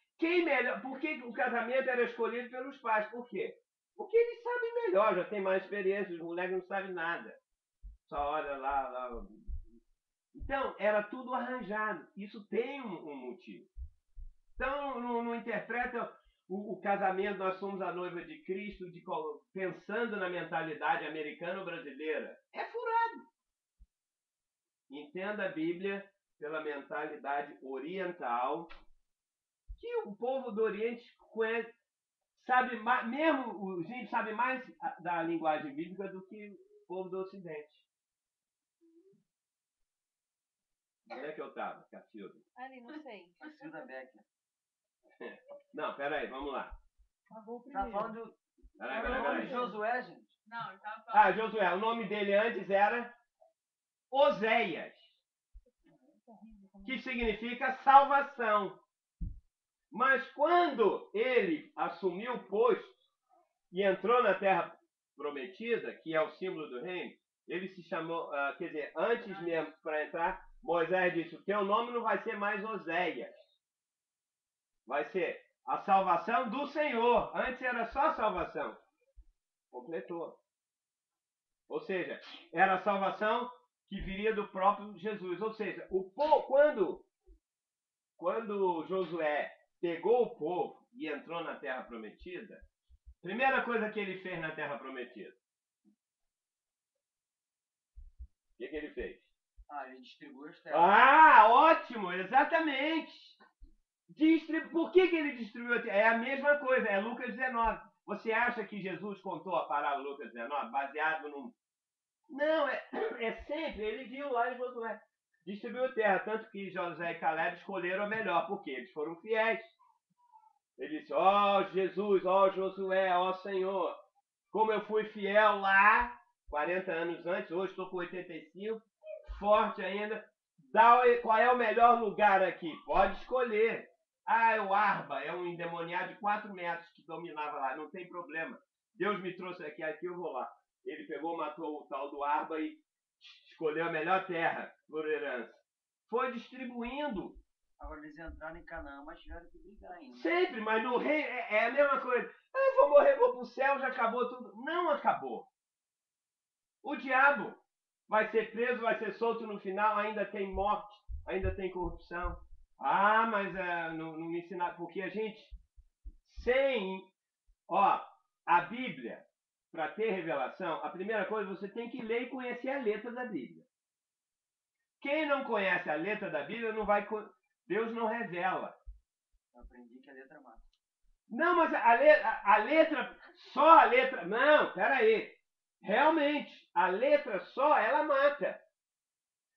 Por que o casamento era escolhido pelos pais? Por quê? Porque eles sabem melhor, já tem mais experiência, os moleques não sabem nada. Só olha lá. Então, era tudo arranjado. Isso tem um motivo. Então, não interpreta o casamento, nós somos a noiva de Cristo, pensando na mentalidade americana ou brasileira. É furado. Entenda a Bíblia pela mentalidade oriental, que o povo do Oriente conhece, sabe mais, mesmo os índios sabem mais da linguagem bíblica do que o povo do Ocidente. Onde é que eu estava, Cacilda? Ali, não sei. Cacilda Becker. Não, peraí, vamos lá. Tá falando Peraí. de Josué, gente? Não, ele tava falando. Josué, o nome dele antes era Oséias, que significa salvação. Mas quando ele assumiu o posto e entrou na terra prometida, que é o símbolo do reino, ele se chamou, antes mesmo para entrar, Moisés disse, o teu nome não vai ser mais Oséias, vai ser a salvação do Senhor. Antes era só salvação. Completou. Ou seja, era a salvação que viria do próprio Jesus. Ou seja, quando Josué pegou o povo e entrou na terra prometida, primeira coisa que ele fez na terra prometida. O que ele fez? Ele distribuiu as terras. Ótimo, exatamente. Por que ele distribuiu a terra? É a mesma coisa, é Lucas 19. Você acha que Jesus contou a parábola Lucas 19 baseado num... Não, é sempre, ele viu lá em Josué. Distribuiu a terra, tanto que José e Caleb escolheram a melhor, porque eles foram fiéis. Ele disse, Jesus, Josué, Senhor, como eu fui fiel lá, 40 anos antes, hoje estou com 85, forte ainda, qual é o melhor lugar aqui? Pode escolher. O Arba, é um endemoniado de 4 metros que dominava lá, não tem problema. Deus me trouxe aqui eu vou lá. Ele pegou, matou o tal do Arba e escolheu a melhor terra por herança. Foi distribuindo. Agora eles entraram em Canaã, mas tiveram que brigar ainda. Sempre, mas no rei é a mesma coisa. Vou morrer, vou pro céu, já acabou tudo. Não acabou. O diabo vai ser preso, vai ser solto no final, ainda tem morte, ainda tem corrupção. Mas não me ensinaram, porque a gente, a Bíblia, para ter revelação, a primeira coisa, você tem que ler e conhecer a letra da Bíblia. Quem não conhece a letra da Bíblia, Deus não revela. Eu aprendi que a letra mata. Não, mas a letra, só a letra... Não, peraí. Realmente, a letra só, ela mata.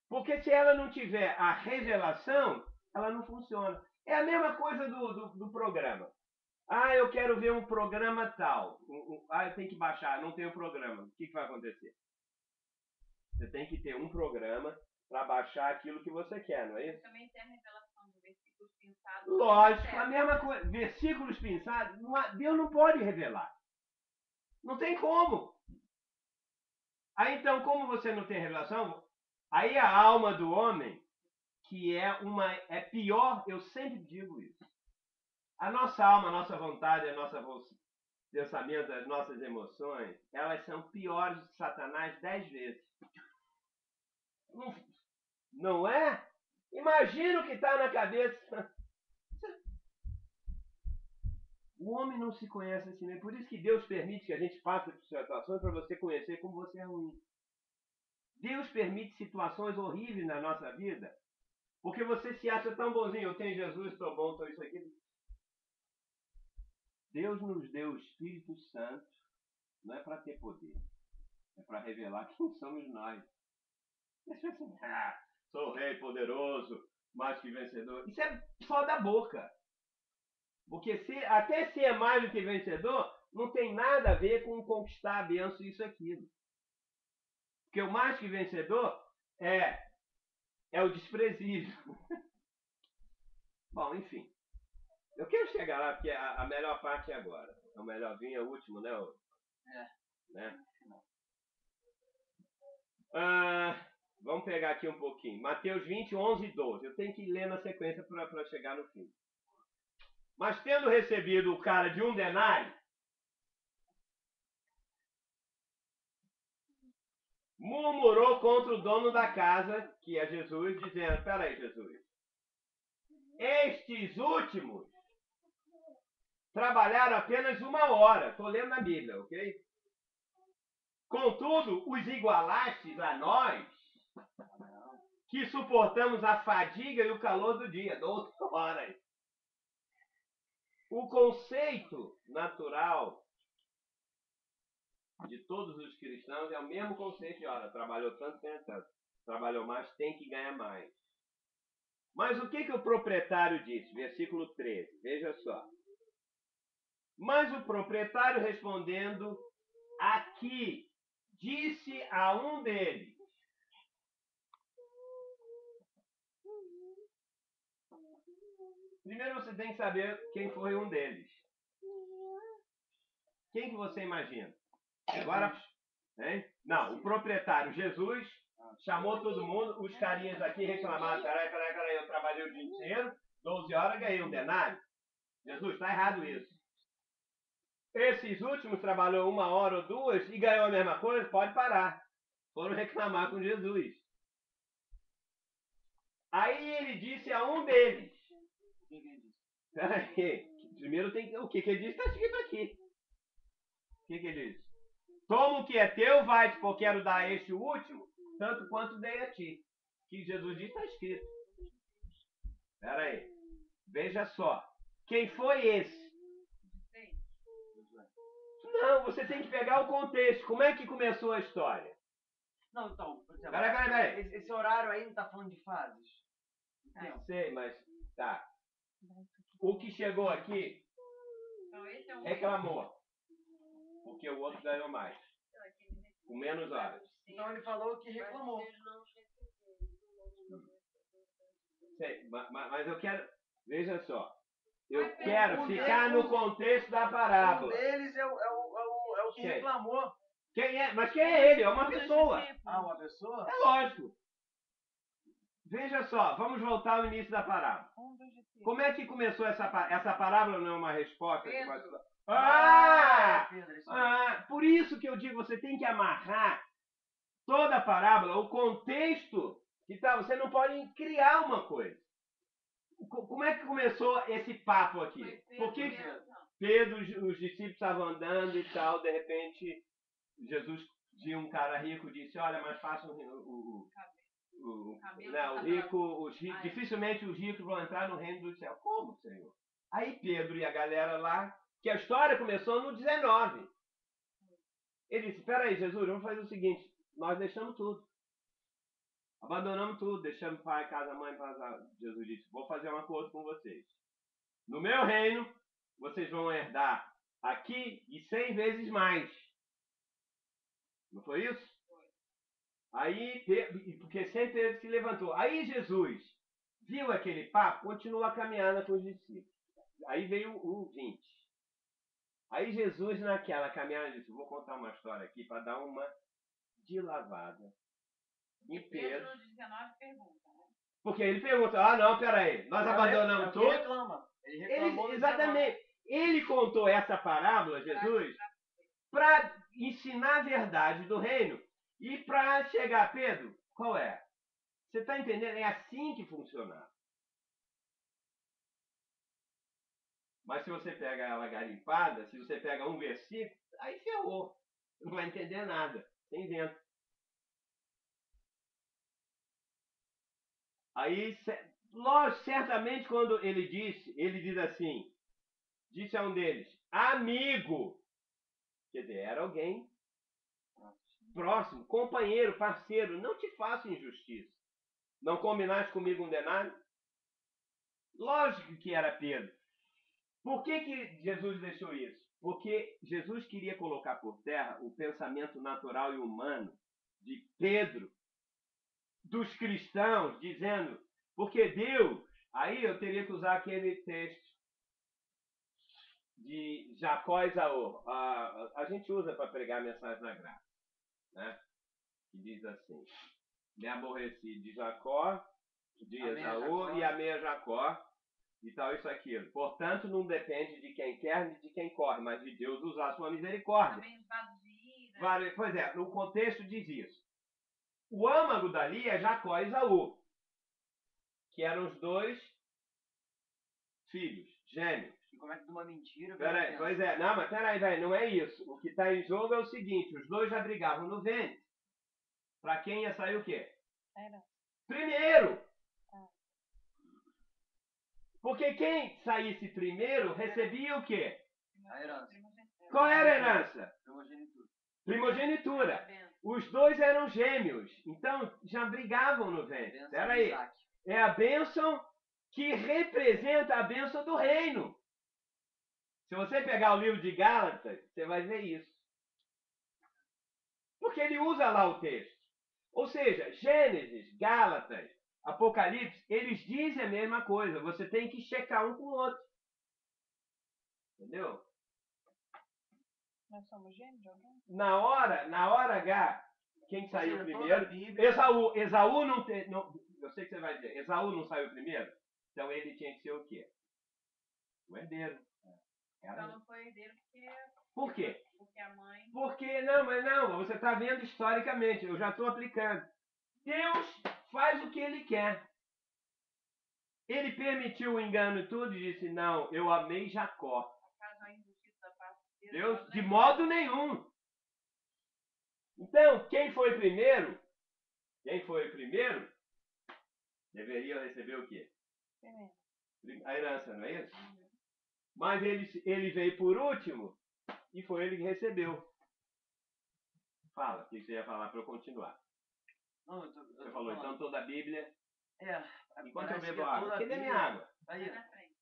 Porque se ela não tiver a revelação, ela não funciona. É a mesma coisa do programa. Eu quero ver um programa tal. Eu tenho que baixar, não tenho programa. O que vai acontecer? Você tem que ter um programa para baixar aquilo que você quer, não é isso? Também tem a revelação de versículos pensados. Lógico, a mesma coisa. Versículos pensados, Deus não pode revelar. Não tem como. Então, como você não tem revelação, aí a alma do homem, que é pior, eu sempre digo isso. A nossa alma, a nossa vontade, a nossa pensamentos, as nossas emoções, elas são piores de Satanás 10 vezes. Não é? Imagina o que está na cabeça. O homem não se conhece assim mesmo. Por isso que Deus permite que a gente passe por situações para você conhecer como você é ruim. Deus permite situações horríveis na nossa vida porque você se acha tão bonzinho. Eu tenho Jesus, estou bom, estou isso aqui. Deus nos deu o Espírito Santo não é para ter poder, é para revelar quem somos nós. Sou rei poderoso, mais que vencedor. Isso é só da boca. Porque até ser mais do que vencedor não tem nada a ver com conquistar a bênção, isso e aquilo. Porque o mais que vencedor é o desprezível. Bom, enfim. Eu quero chegar lá, porque a melhor parte é agora. O melhor vinho é o último, né? Né? Vamos pegar aqui um pouquinho. Mateus 20, 11 e 12. Eu tenho que ler na sequência para chegar no fim. Mas tendo recebido o cara de 1 denário, murmurou contra o dono da casa, que é Jesus, dizendo: peraí, Jesus, estes últimos trabalharam apenas 1 hora. Estou lendo na Bíblia, ok? Contudo, os igualastes a nós, que suportamos a fadiga e o calor do dia, 12 horas. O conceito natural de todos os cristãos é o mesmo conceito de hora. Trabalhou tanto, ganha tanto. Trabalhou mais, tem que ganhar mais. Mas o que o proprietário disse? Versículo 13, veja só. Mas o proprietário respondendo, aqui, disse a um deles: primeiro você tem que saber quem foi um deles. Quem que você imagina? Agora, hein? Não, o proprietário, Jesus, chamou todo mundo, os carinhas aqui reclamaram: peraí, eu trabalhei o dia inteiro, 12 horas, ganhei 1 denário. Jesus, está errado isso. Esses últimos trabalhou 1 hora ou 2 e ganhou a mesma coisa, pode parar. Foram reclamar com Jesus. Aí ele disse a um deles: O que ele disse? peraí, primeiro o que ele disse está escrito aqui. O que ele disse? Toma o que é teu, vai-te, porque quero dar a este o último, tanto quanto dei a ti. O que Jesus disse está escrito. Espera aí. Veja só. Quem foi esse? Não, você tem que pegar o contexto. Como é que começou a história? Não, então, por exemplo, Peraí. esse horário aí não tá falando de fases? Tempo. Sei, mas tá. O que chegou aqui reclamou. Porque o outro ganhou mais. Com menos horas. Então ele falou que reclamou. Sei, mas eu quero... Veja só. Eu quero ficar no contexto da parábola. Um deles é o que reclamou. Quem é? Mas quem é ele? É uma pessoa. Ah, uma pessoa? É lógico. Veja só, vamos voltar ao início da parábola. Como é que começou essa parábola? Não é uma resposta? Por isso que eu digo, você tem que amarrar toda a parábola, o contexto que tá. Você não pode criar uma coisa. Como é que começou esse papo aqui? Porque Pedro, os discípulos estavam andando e tal, de repente Jesus viu um cara rico e disse: olha, mais fácil dificilmente os ricos vão entrar no reino do céu. Como, Senhor? Aí Pedro e a galera lá, que a história começou no 19. Ele disse: espera aí, Jesus, vamos fazer o seguinte, nós deixamos tudo. Abandonamos tudo, deixamos pai, casa, mãe, casa. Jesus disse: vou fazer um acordo com vocês. No meu reino, vocês vão herdar aqui e 100 vezes mais. Não foi isso? Aí, porque sempre ele se levantou. Aí Jesus viu aquele papo, continuou a caminhada com os discípulos. Aí veio o 20. Aí Jesus, naquela caminhada, disse: vou contar uma história aqui para dar uma de lavada. E Pedro... 19 pergunta, né? Porque ele pergunta: não, peraí, nós abandonamos tudo. Ele reclama. Ele reclamou. Exatamente. Ele contou essa parábola, Jesus, para ensinar a verdade do reino e para chegar, Pedro, qual é? Você está entendendo? É assim que funciona. Mas se você pega ela garimpada, se você pega um versículo, aí ferrou. Não vai entender nada. Você inventa. Aí, lógico, certamente quando ele diz assim, disse a um deles, amigo. Quer dizer, era alguém próximo, companheiro, parceiro. Não te faço injustiça. Não combinaste comigo um denário? Lógico que era Pedro. Por que Jesus deixou isso? Porque Jesus queria colocar por terra o pensamento natural e humano de Pedro, dos cristãos, dizendo, porque Deus, aí eu teria que usar aquele texto de Jacó e Esaú. A gente usa para pregar a mensagem da graça, né? Que diz assim, me aborreci de Jacó, de Esaú e amei a Jacó, e tal, isso, aquilo. Portanto, não depende de quem quer nem de quem corre, mas de Deus usar a sua misericórdia. Pois é, no contexto diz isso. O âmago dali é Jacó e Esaú, que eram os dois filhos, gêmeos. E como é que de uma mentira... Peraí, pois é, não, mas peraí, velho, não é isso. O que está em jogo é o seguinte, os dois já brigavam no ventre. Para quem ia sair o quê? Primeiro! Porque quem saísse primeiro recebia o quê? A herança. Qual era a herança? Primogenitura. Primogenitura. Os dois eram gêmeos, então já brigavam no ventre. Espera aí. É a bênção que representa a bênção do reino. Se você pegar o livro de Gálatas, você vai ver isso. Porque ele usa lá o texto. Ou seja, Gênesis, Gálatas, Apocalipse, eles dizem a mesma coisa. Você tem que checar um com o outro. Entendeu? Nós somos gêmeos de alguém? Na hora H, quem saiu primeiro? Esaú não tem. Não, eu sei que você vai dizer. Esaú não saiu primeiro? Então ele tinha que ser o quê? O herdeiro. Então não foi herdeiro porque... Por quê? Porque a mãe... Porque, não, você está vendo historicamente, eu já estou aplicando. Deus faz o que ele quer. Ele permitiu o engano e tudo e disse, não, eu amei Jacó. Deus, de modo nenhum. Então, quem foi primeiro, deveria receber o quê? A herança, não é isso? Mas ele veio por último e foi ele que recebeu. Fala, o que você ia falar para eu continuar? Não, Você falou, então toda a Bíblia... Enquanto eu bebo água, cadê minha água? Aí, na frente.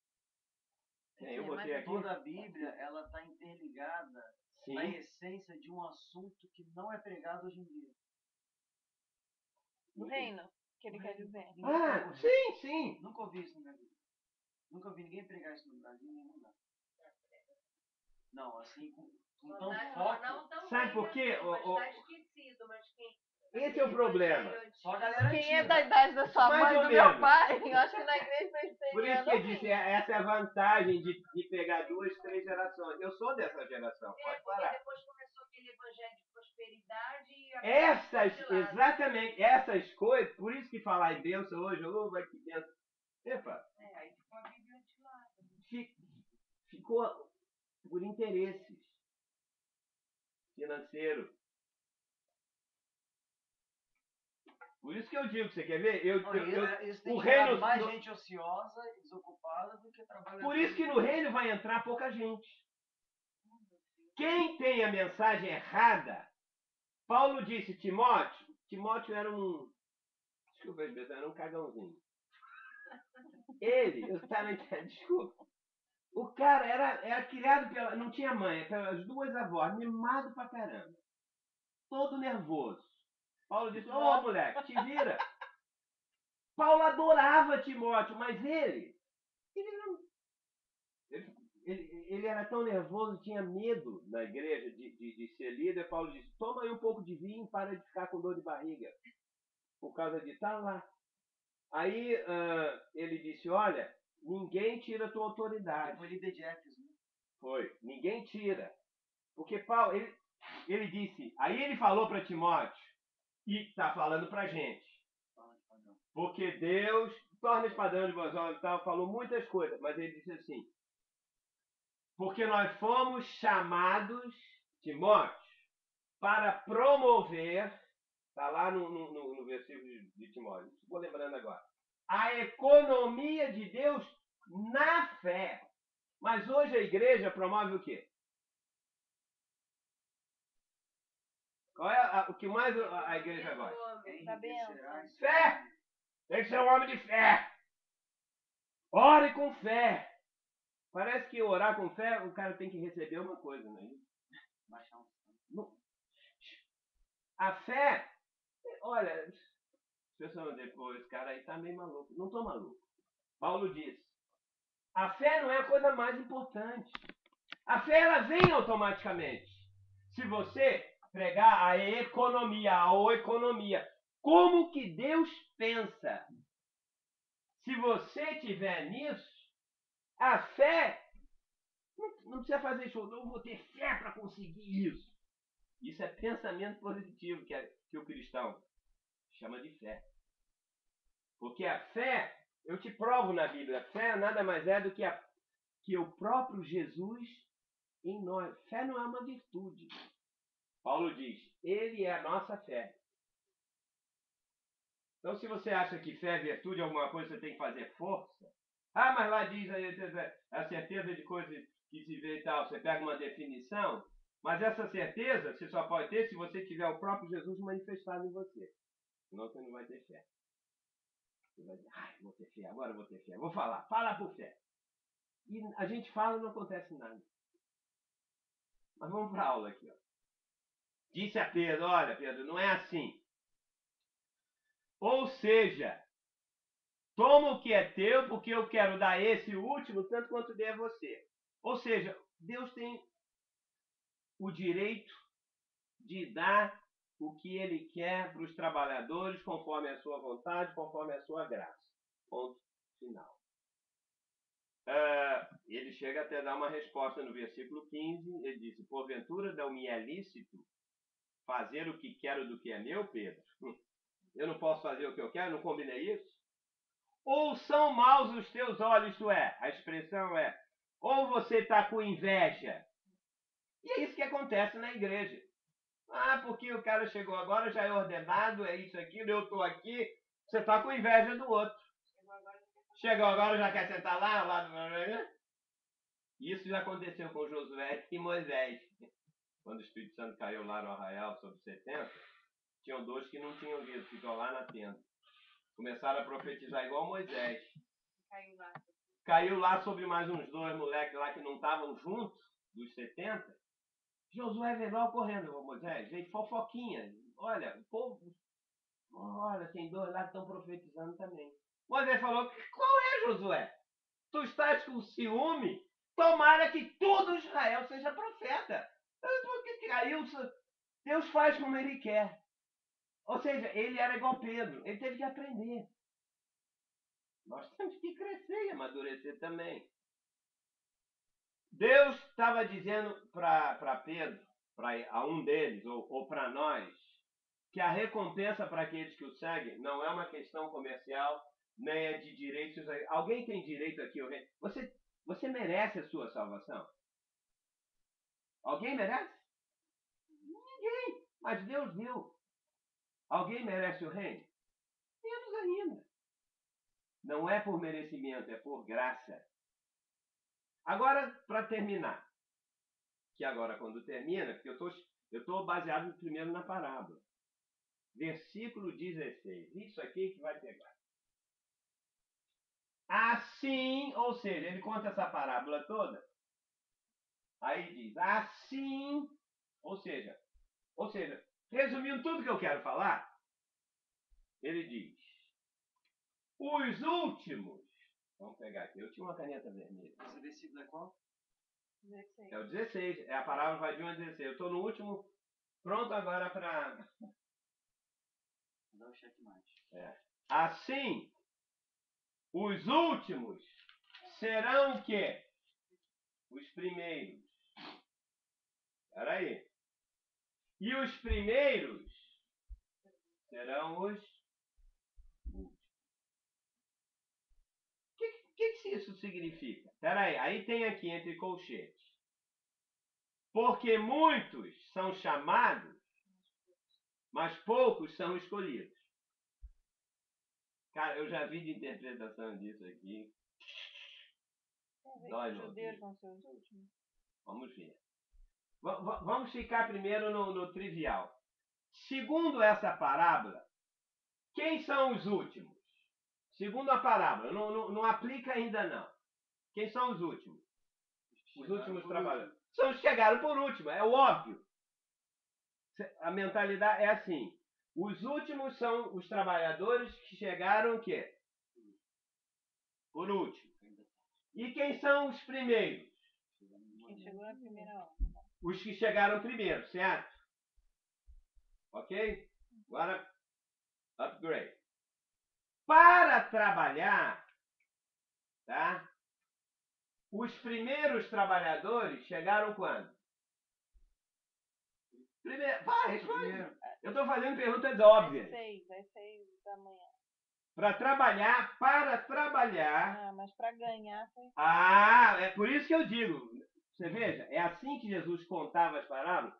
Eu botei aqui. Toda a Bíblia, ela está interligada Sim. na essência de um assunto que não é pregado hoje em dia. Do reino, que ele quer dizer. Ah, sim. Nunca ouvi isso na minha vida. Nunca ouvi ninguém pregar isso no Brasil, em nenhum lugar. Não, assim, com tão foco. Sabe por quê? Está esquecido, mas quem... Esse é o problema. Só a galera Quem é antiga. da idade da sua Mais mãe, ou do menos. meu pai, eu acho que na igreja Por isso presbiteriana que eu não disse, vinha. essa é a vantagem de pegar 2, 3 gerações. Eu sou dessa geração, pode Porque parar. depois começou aquele evangelho de prosperidade e... Exatamente, essas coisas, por isso que falar em bênção hoje, vai que bênção. Epa, aí ficou a Bíblia de lado. ficou por interesses financeiros. Por isso que eu digo, você quer ver? Isso tem o gerado reino, mais gente ociosa e desocupada do que trabalhadora. por isso que no reino vai entrar pouca gente. Quem tem a mensagem errada, Paulo disse, Timóteo era um, desculpa, era um cagãozinho. Desculpa. O cara era criado pela, não tinha mãe, pelas duas avós, mimado pra caramba. Todo nervoso. Paulo disse, ô moleque, te vira. Paulo adorava Timóteo, mas ele era tão nervoso, tinha medo na igreja de ser líder. Paulo disse, toma aí um pouco de vinho para de ficar com dor de barriga. Por causa de estar lá. Aí ele disse, olha, ninguém tira a tua autoridade. Foi líder de Éfeso, né? Foi. Ninguém tira. Porque Paulo, ele disse, aí ele falou para Timóteo, e está falando para a gente. Porque Deus torna espadão de boas obras e tal, falou muitas coisas, mas ele disse assim, porque nós fomos chamados, Timóteo, para promover, está lá no versículo de Timóteo, estou lembrando agora, a economia de Deus na fé. Mas hoje a igreja promove o quê? Qual é o que mais a igreja gosta? Da bênção. Fé! Tem que ser um homem de fé. Ore com fé. Parece que orar com fé, o cara tem que receber uma coisa, não é isso? Baixar um Não. A fé, olha, as pessoas depois, esse cara aí tá meio maluco. Não tô maluco. Paulo diz, a fé não é a coisa mais importante. A fé, ela vem automaticamente. Se você pregar a economia, como que Deus pensa? Se você tiver nisso, a fé, não precisa fazer isso, eu vou ter fé para conseguir isso. Isso é pensamento positivo que o cristão chama de fé. Porque a fé, eu te provo na Bíblia, a fé nada mais é do que o próprio Jesus em nós. Fé não é uma virtude. Paulo diz, ele é a nossa fé. Então, se você acha que fé é virtude, alguma coisa você tem que fazer força. Ah, mas lá diz aí, a certeza de coisas que se vê e tal. Você pega uma definição, mas essa certeza você só pode ter se você tiver o próprio Jesus manifestado em você. Senão você não vai ter fé. Você vai dizer, ai, vou ter fé, agora eu vou ter fé. Vou falar, fala por fé. E a gente fala e não acontece nada. Mas vamos para a aula aqui. Ó. Disse a Pedro, olha Pedro, não é assim. Ou seja, toma o que é teu, porque eu quero dar esse último, tanto quanto dei a você. Ou seja, Deus tem o direito de dar o que Ele quer para os trabalhadores, conforme a sua vontade, conforme a sua graça. Ponto final. Ele chega até a dar uma resposta no versículo 15. Ele disse, porventura não-me é lícito fazer o que quero do que é meu, Pedro? Eu não posso fazer o que eu quero? Não combinei isso? Ou são maus os teus olhos, isto é, a expressão é, ou você está com inveja. E é isso que acontece na igreja. Ah, porque o cara chegou agora, já é ordenado, é isso, aquilo, eu estou aqui, você está com inveja do outro. Chegou agora, já quer sentar lá do... Isso já aconteceu com Josué e Moisés. Quando o Espírito Santo caiu lá no arraial sobre 70, tinham dois que não tinham visto, ficam lá na tenda. Começaram a profetizar igual Moisés. Caiu lá sobre mais uns dois moleques lá que não estavam juntos, dos 70. Josué veio logo correndo, Moisés, veio fofoquinha. Olha, o povo, olha, tem dois lá que estão profetizando também. Moisés falou, qual é, Josué? Tu estás com ciúme? Tomara que todo Israel seja profeta. Porque caiu, Deus faz como Ele quer. Ou seja, ele era igual Pedro, ele teve que aprender. Nós temos que crescer e amadurecer também. Deus estava dizendo para Pedro, a um deles, ou para nós, que a recompensa para aqueles que o seguem não é uma questão comercial, nem é de direitos. Alguém tem direito aqui? Você merece a sua salvação? Alguém merece? Ninguém. Mas Deus deu. Alguém merece o reino? Menos ainda. Não é por merecimento, é por graça. Agora, para terminar, que agora quando termina, porque eu estou baseado primeiro na parábola. Versículo 16. Isso aqui que vai pegar. Assim, ou seja, ele conta essa parábola toda. Aí diz, assim, ou seja, resumindo tudo que eu quero falar, ele diz, os últimos, vamos pegar aqui, eu tinha uma caneta vermelha. Esse versículo é qual? 16. É o 16, a parábola vai de 1 a 16. Eu estou no último, pronto agora para... Dá o checkmate. Assim, os últimos serão o quê? Os primeiros. Espera aí. E os primeiros serão os últimos. O que isso significa? Espera aí. Aí tem aqui entre colchetes. Porque muitos são chamados, mas poucos são escolhidos. Cara, eu já vi de interpretação disso aqui. Dói Os no judeus ouvido. vão ser os últimos? Vamos ver. Vamos ficar primeiro no trivial. Segundo essa parábola, quem são os últimos? Segundo a parábola, não aplica ainda não. Quem são os últimos? Os últimos trabalhadores. São os que chegaram por último, é o óbvio. A mentalidade é assim. Os últimos são os trabalhadores que chegaram o quê? Por último. E quem são os primeiros? Quem chegou na primeira hora. Os que chegaram primeiro, certo? Ok? Agora, upgrade. Para trabalhar, tá? Os primeiros trabalhadores chegaram quando? Primeiro. Vai, responde. Eu estou fazendo perguntas óbvias. Às 6 da manhã. Para trabalhar. Ah, mas para ganhar foi. Ah, é por isso que eu digo. Você veja, é assim que Jesus contava as parábolas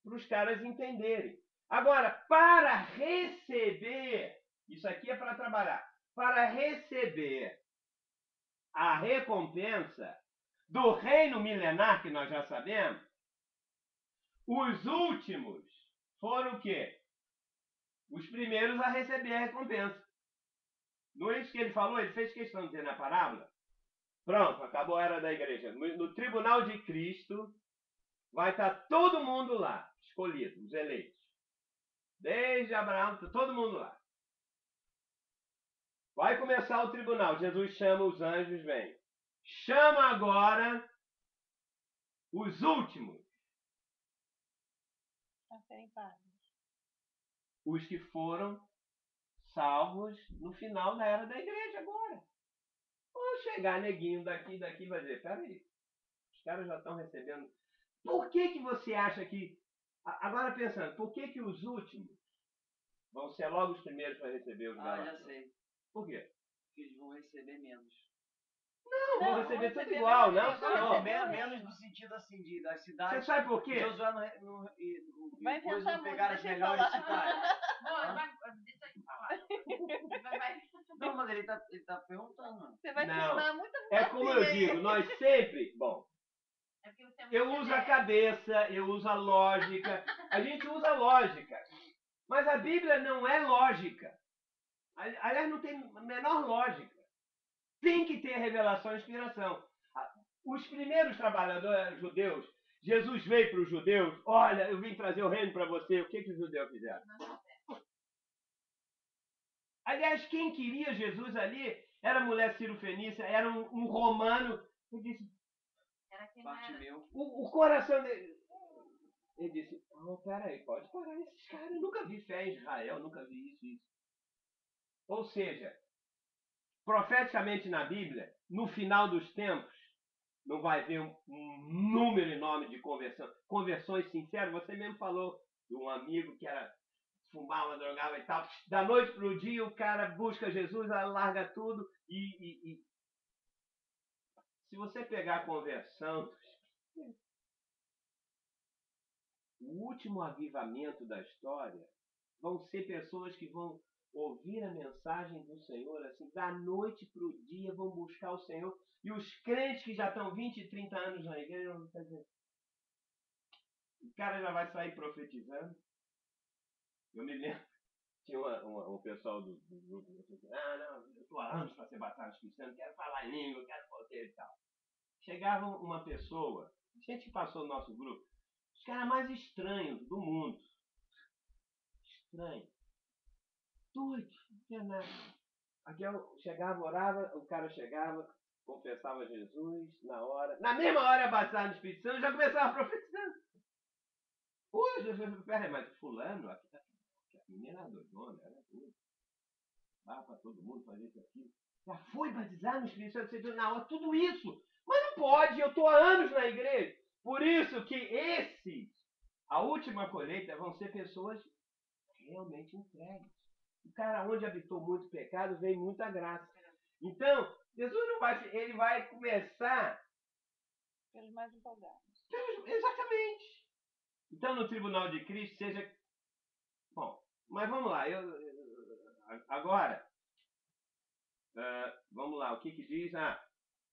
para os caras entenderem. Agora, para receber, isso aqui é para trabalhar, para receber a recompensa do reino milenar, que nós já sabemos, os últimos foram o quê? Os primeiros a receber a recompensa. Não é isso que ele falou? Ele fez questão de dizer na parábola? Pronto, acabou a era da igreja. No tribunal de Cristo vai estar todo mundo lá, escolhido, os eleitos. Desde Abraão, todo mundo lá. Vai começar o tribunal. Jesus chama os anjos, vem. Chama agora os últimos. A serem pagos. Os que foram salvos no final da era da igreja agora. Vão chegar neguinho daqui vai dizer, peraí, os caras já estão recebendo. Por que você acha que... Agora pensando, por que os últimos vão ser logo os primeiros para receber os galardões? Já sei. Por quê? Porque eles vão receber menos. Não, vão receber tudo receber igual, menos, não, vão senhor. receber Menos no sentido assim das cidades. Você sabe por quê? Josué Vai depois pensar não muito, pegar as deixa ele melhores falar. cidades. Deixa eu falar. Vai. Não, mas ele tá perguntando. Você vai Não. te dar muita É como eu digo, nós sempre... Bom, É porque você é muito eu uso a severo. cabeça, eu uso a lógica. A gente usa a lógica. Mas a Bíblia não é lógica. Aliás, não tem a menor lógica. Tem que ter revelação e inspiração. Os primeiros trabalhadores judeus, Jesus veio para os judeus, olha, eu vim trazer o reino para você. O que os judeus fizeram? Aliás, quem queria Jesus ali era a mulher Ciro-Fenícia, era um romano. Ele disse, Era quem não era. Bartimeu. o coração dele... Ele disse, peraí, pode parar esses caras. Eu nunca vi fé em Israel, nunca vi isso. Ou seja, profeticamente na Bíblia, no final dos tempos, não vai haver um número enorme de conversões sinceras. Você mesmo falou de um amigo que fumava, drogava e tal. Da noite para o dia, o cara busca Jesus, larga tudo e se você pegar a conversão, o último avivamento da história vão ser pessoas que vão ouvir a mensagem do Senhor, assim, da noite para o dia, vão buscar o Senhor. E os crentes que já estão 20, 30 anos na igreja, vão dizer, o cara já vai sair profetizando. Eu me lembro, tinha um pessoal do grupo, não, eu estou há anos para ser batizado no Espírito Santo, quero falar em língua, quero fazer e tal. Chegava uma pessoa, gente que passou no nosso grupo, os caras mais estranhos do mundo. Estranho. Doido, não tinha nada. Aqui eu chegava, orava, o cara chegava, confessava Jesus na hora. Na mesma hora batizado no Espírito Santo, já começava profetizando. Hoje, eu falei, peraí, mas fulano, a menina era doidona, era doida. Dava para todo mundo fazer isso aqui. Já foi batizado no Espírito Santo, você viu na hora, tudo isso. Mas não pode, eu estou há anos na igreja. Por isso que a última colheita, vão ser pessoas realmente entregues. O cara onde habitou muito pecado, vem muita graça. Então, Jesus não vai, ele vai começar Pelos mais empolgados. exatamente. Então, no tribunal de Cristo, seja... Bom, mas vamos lá. Agora, vamos lá. O que diz?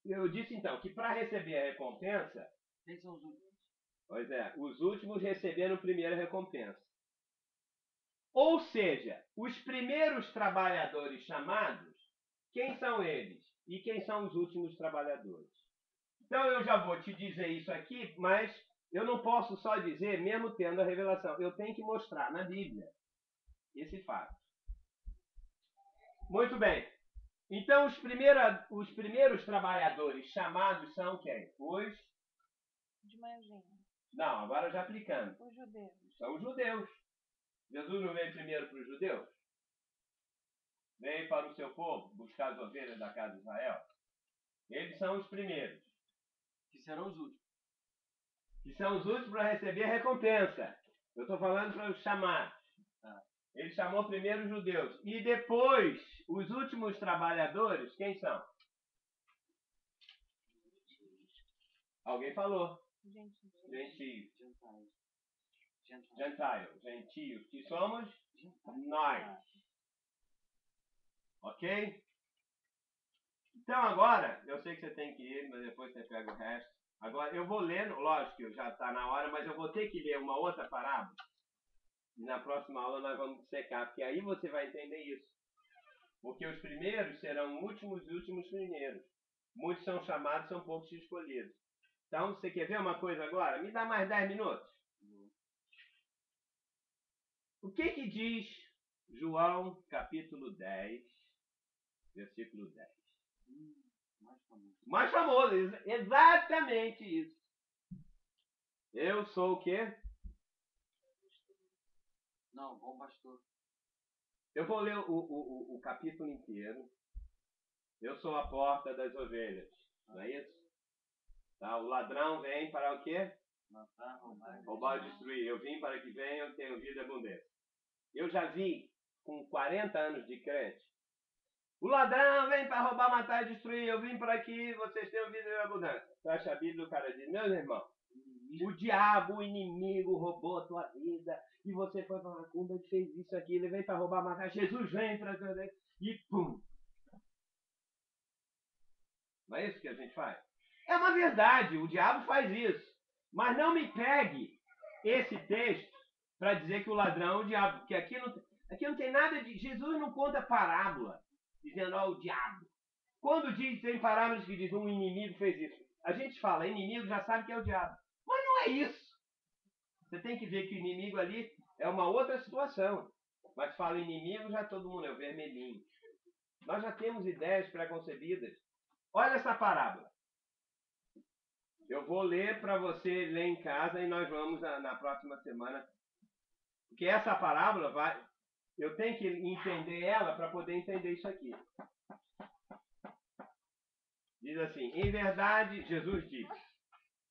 Eu disse então que para receber a recompensa... Quem são os últimos? Pois é, os últimos receberam a primeira recompensa. Ou seja, os primeiros trabalhadores chamados, quem são eles? E quem são os últimos trabalhadores? Então eu já vou te dizer isso aqui, mas eu não posso só dizer, mesmo tendo a revelação. Eu tenho que mostrar na Bíblia esse fato. Muito bem. Então os primeiros trabalhadores chamados são quem? Os... De manhãzinha. Não, agora já aplicando. Os judeus. São os judeus. Jesus não veio primeiro para os judeus? Veio para o seu povo buscar as ovelhas da casa de Israel? Eles são os primeiros. Que serão os últimos. Que são os últimos para receber a recompensa. Eu estou falando para os chamados. Ele chamou primeiro os judeus. E depois, os últimos trabalhadores, quem são? Alguém falou. Gentios. Gentios. Que somos? Nós. Ok? Então agora, eu sei que você tem que ir, mas depois você pega o resto. Agora, eu vou ler, lógico que já está na hora, mas eu vou ter que ler uma outra parábola. E na próxima aula nós vamos secar, porque aí você vai entender isso. Porque os primeiros serão últimos e últimos primeiros. Muitos são chamados, são poucos escolhidos. Então, você quer ver uma coisa agora? Me dá mais 10 minutos. O que diz João, capítulo 10, versículo 10? Mais famoso, exatamente isso. Eu sou o quê? Não, bom pastor. Eu vou ler o capítulo inteiro. Eu sou a porta das ovelhas. Não é isso? Tá? O ladrão vem para o quê? Matar, Roubar e destruir. Eu vim para que venham e tenham vida abundante. Eu já vi, com 40 anos de crente, o ladrão vem para roubar, matar e destruir. Eu vim para que vocês tenham vida em abundância. Fecha a Bíblia e o cara diz, meus irmãos, o diabo, o inimigo, roubou a tua vida. E você foi para uma cumba e fez isso aqui. Ele vem para roubar, matar. Jesus vem para... E pum. Não é isso que a gente faz? É uma verdade, o diabo faz isso. Mas não me pegue esse texto para dizer que o ladrão é o diabo. Porque aqui não tem nada de... Jesus não conta parábola dizendo, ó, o diabo. Quando tem parábolas que dizem um inimigo fez isso. A gente fala, inimigo já sabe que é o diabo. Mas não é isso. Você tem que ver que o inimigo ali é uma outra situação. Mas fala inimigo, já todo mundo é o vermelhinho. Nós já temos ideias preconcebidas. Olha essa parábola. Eu vou ler para você ler em casa e nós vamos na próxima semana. Porque essa parábola vai... Eu tenho que entender ela para poder entender isso aqui. Diz assim, em verdade, Jesus diz,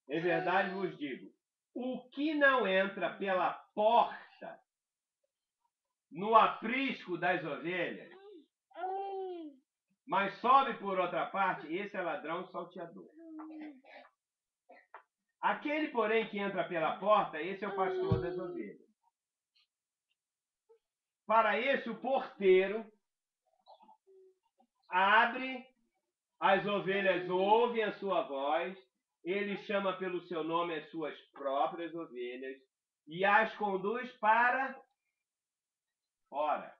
em verdade vos digo, o que não entra pela porta no aprisco das ovelhas, mas sobe por outra parte, esse é ladrão salteador. Aquele, porém, que entra pela porta, esse é o pastor das ovelhas. Para esse, o porteiro abre, as ovelhas ouvem a sua voz, ele chama pelo seu nome as suas próprias ovelhas e as conduz para fora.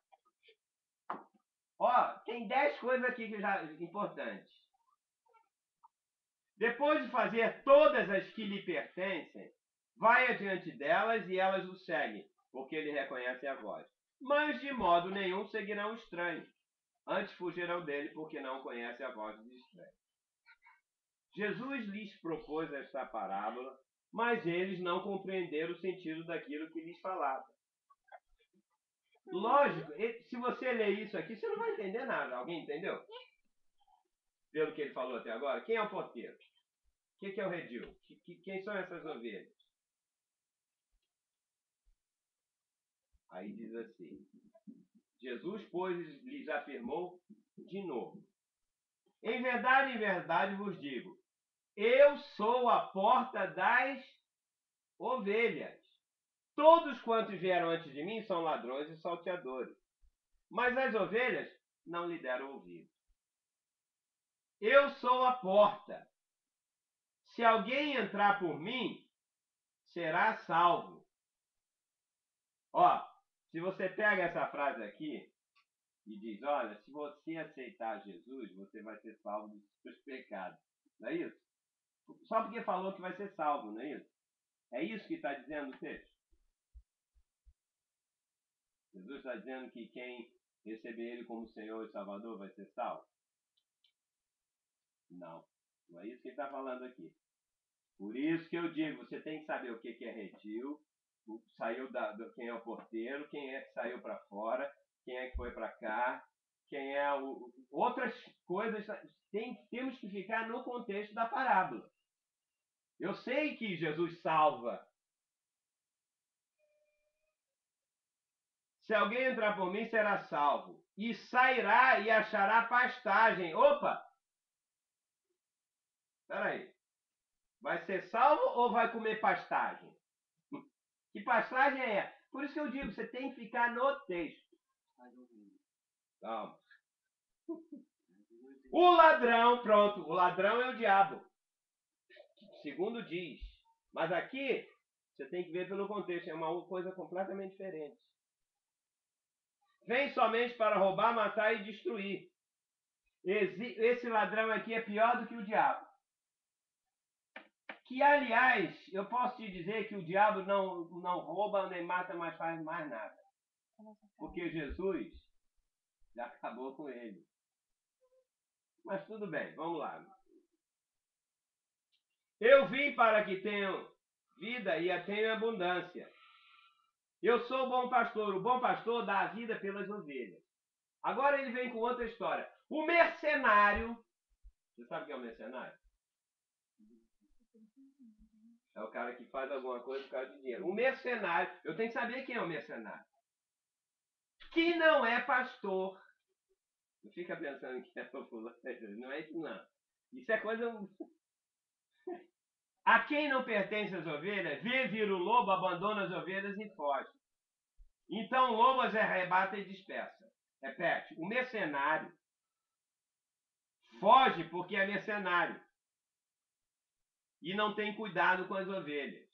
Ó, tem 10 coisas aqui que já importantes. Depois de fazer todas as que lhe pertencem, vai adiante delas e elas o seguem, porque ele reconhece a voz. Mas de modo nenhum seguirão o estranho. Antes fugirão dele, porque não conhecem a voz dos estranhos. Jesus lhes propôs esta parábola, mas eles não compreenderam o sentido daquilo que lhes falava. Lógico, se você ler isso aqui, você não vai entender nada. Alguém entendeu? Pelo que ele falou até agora. Quem é o porteiro? que é o redil? Quem são essas ovelhas? Aí diz assim, Jesus, pois, lhes afirmou de novo. Em verdade vos digo, eu sou a porta das ovelhas. Todos quantos vieram antes de mim são ladrões e salteadores, mas as ovelhas não lhe deram ouvido. Eu sou a porta. Se alguém entrar por mim, será salvo. Ó, se você pega essa frase aqui e diz, olha, se você aceitar Jesus, você vai ser salvo dos seus pecados. Não é isso? Só porque falou que vai ser salvo, não é isso? É isso que está dizendo o texto. Jesus está dizendo que quem receber Ele como Senhor e Salvador vai ser salvo? Não. Não é isso que ele está falando aqui. Por isso que eu digo, você tem que saber o que é redil, quem é o porteiro, quem é que saiu para fora, quem é que foi para cá, quem é outras coisas. Temos que ficar no contexto da parábola. Eu sei que Jesus salva. Se alguém entrar por mim, será salvo. E sairá e achará pastagem. Opa! Espera aí. Vai ser salvo ou vai comer pastagem? Que pastagem é essa? Por isso que eu digo, você tem que ficar no texto. Calma. O ladrão, pronto. O ladrão é o diabo. Segundo diz. Mas aqui, você tem que ver pelo contexto. É uma coisa completamente diferente. Vem somente para roubar, matar e destruir. Esse ladrão aqui é pior do que o diabo. Que, aliás, eu posso te dizer que o diabo não rouba, nem mata, mas faz mais nada. Porque Jesus já acabou com ele. Mas tudo bem, vamos lá. Eu vim para que tenham vida e a tenham em abundância. Eu sou o bom pastor. O bom pastor dá a vida pelas ovelhas. Agora ele vem com outra história. O mercenário. Você sabe o que é o mercenário? É o cara que faz alguma coisa por causa de dinheiro. O mercenário. Eu tenho que saber quem é o mercenário. Que não é pastor. Não fica pensando que é popular. Não é isso, não. Isso é coisa. A quem não pertence as ovelhas, vê vir o lobo, abandona as ovelhas e foge. Então o lobo as arrebata e dispersa. Repete, o mercenário foge porque é mercenário e não tem cuidado com as ovelhas.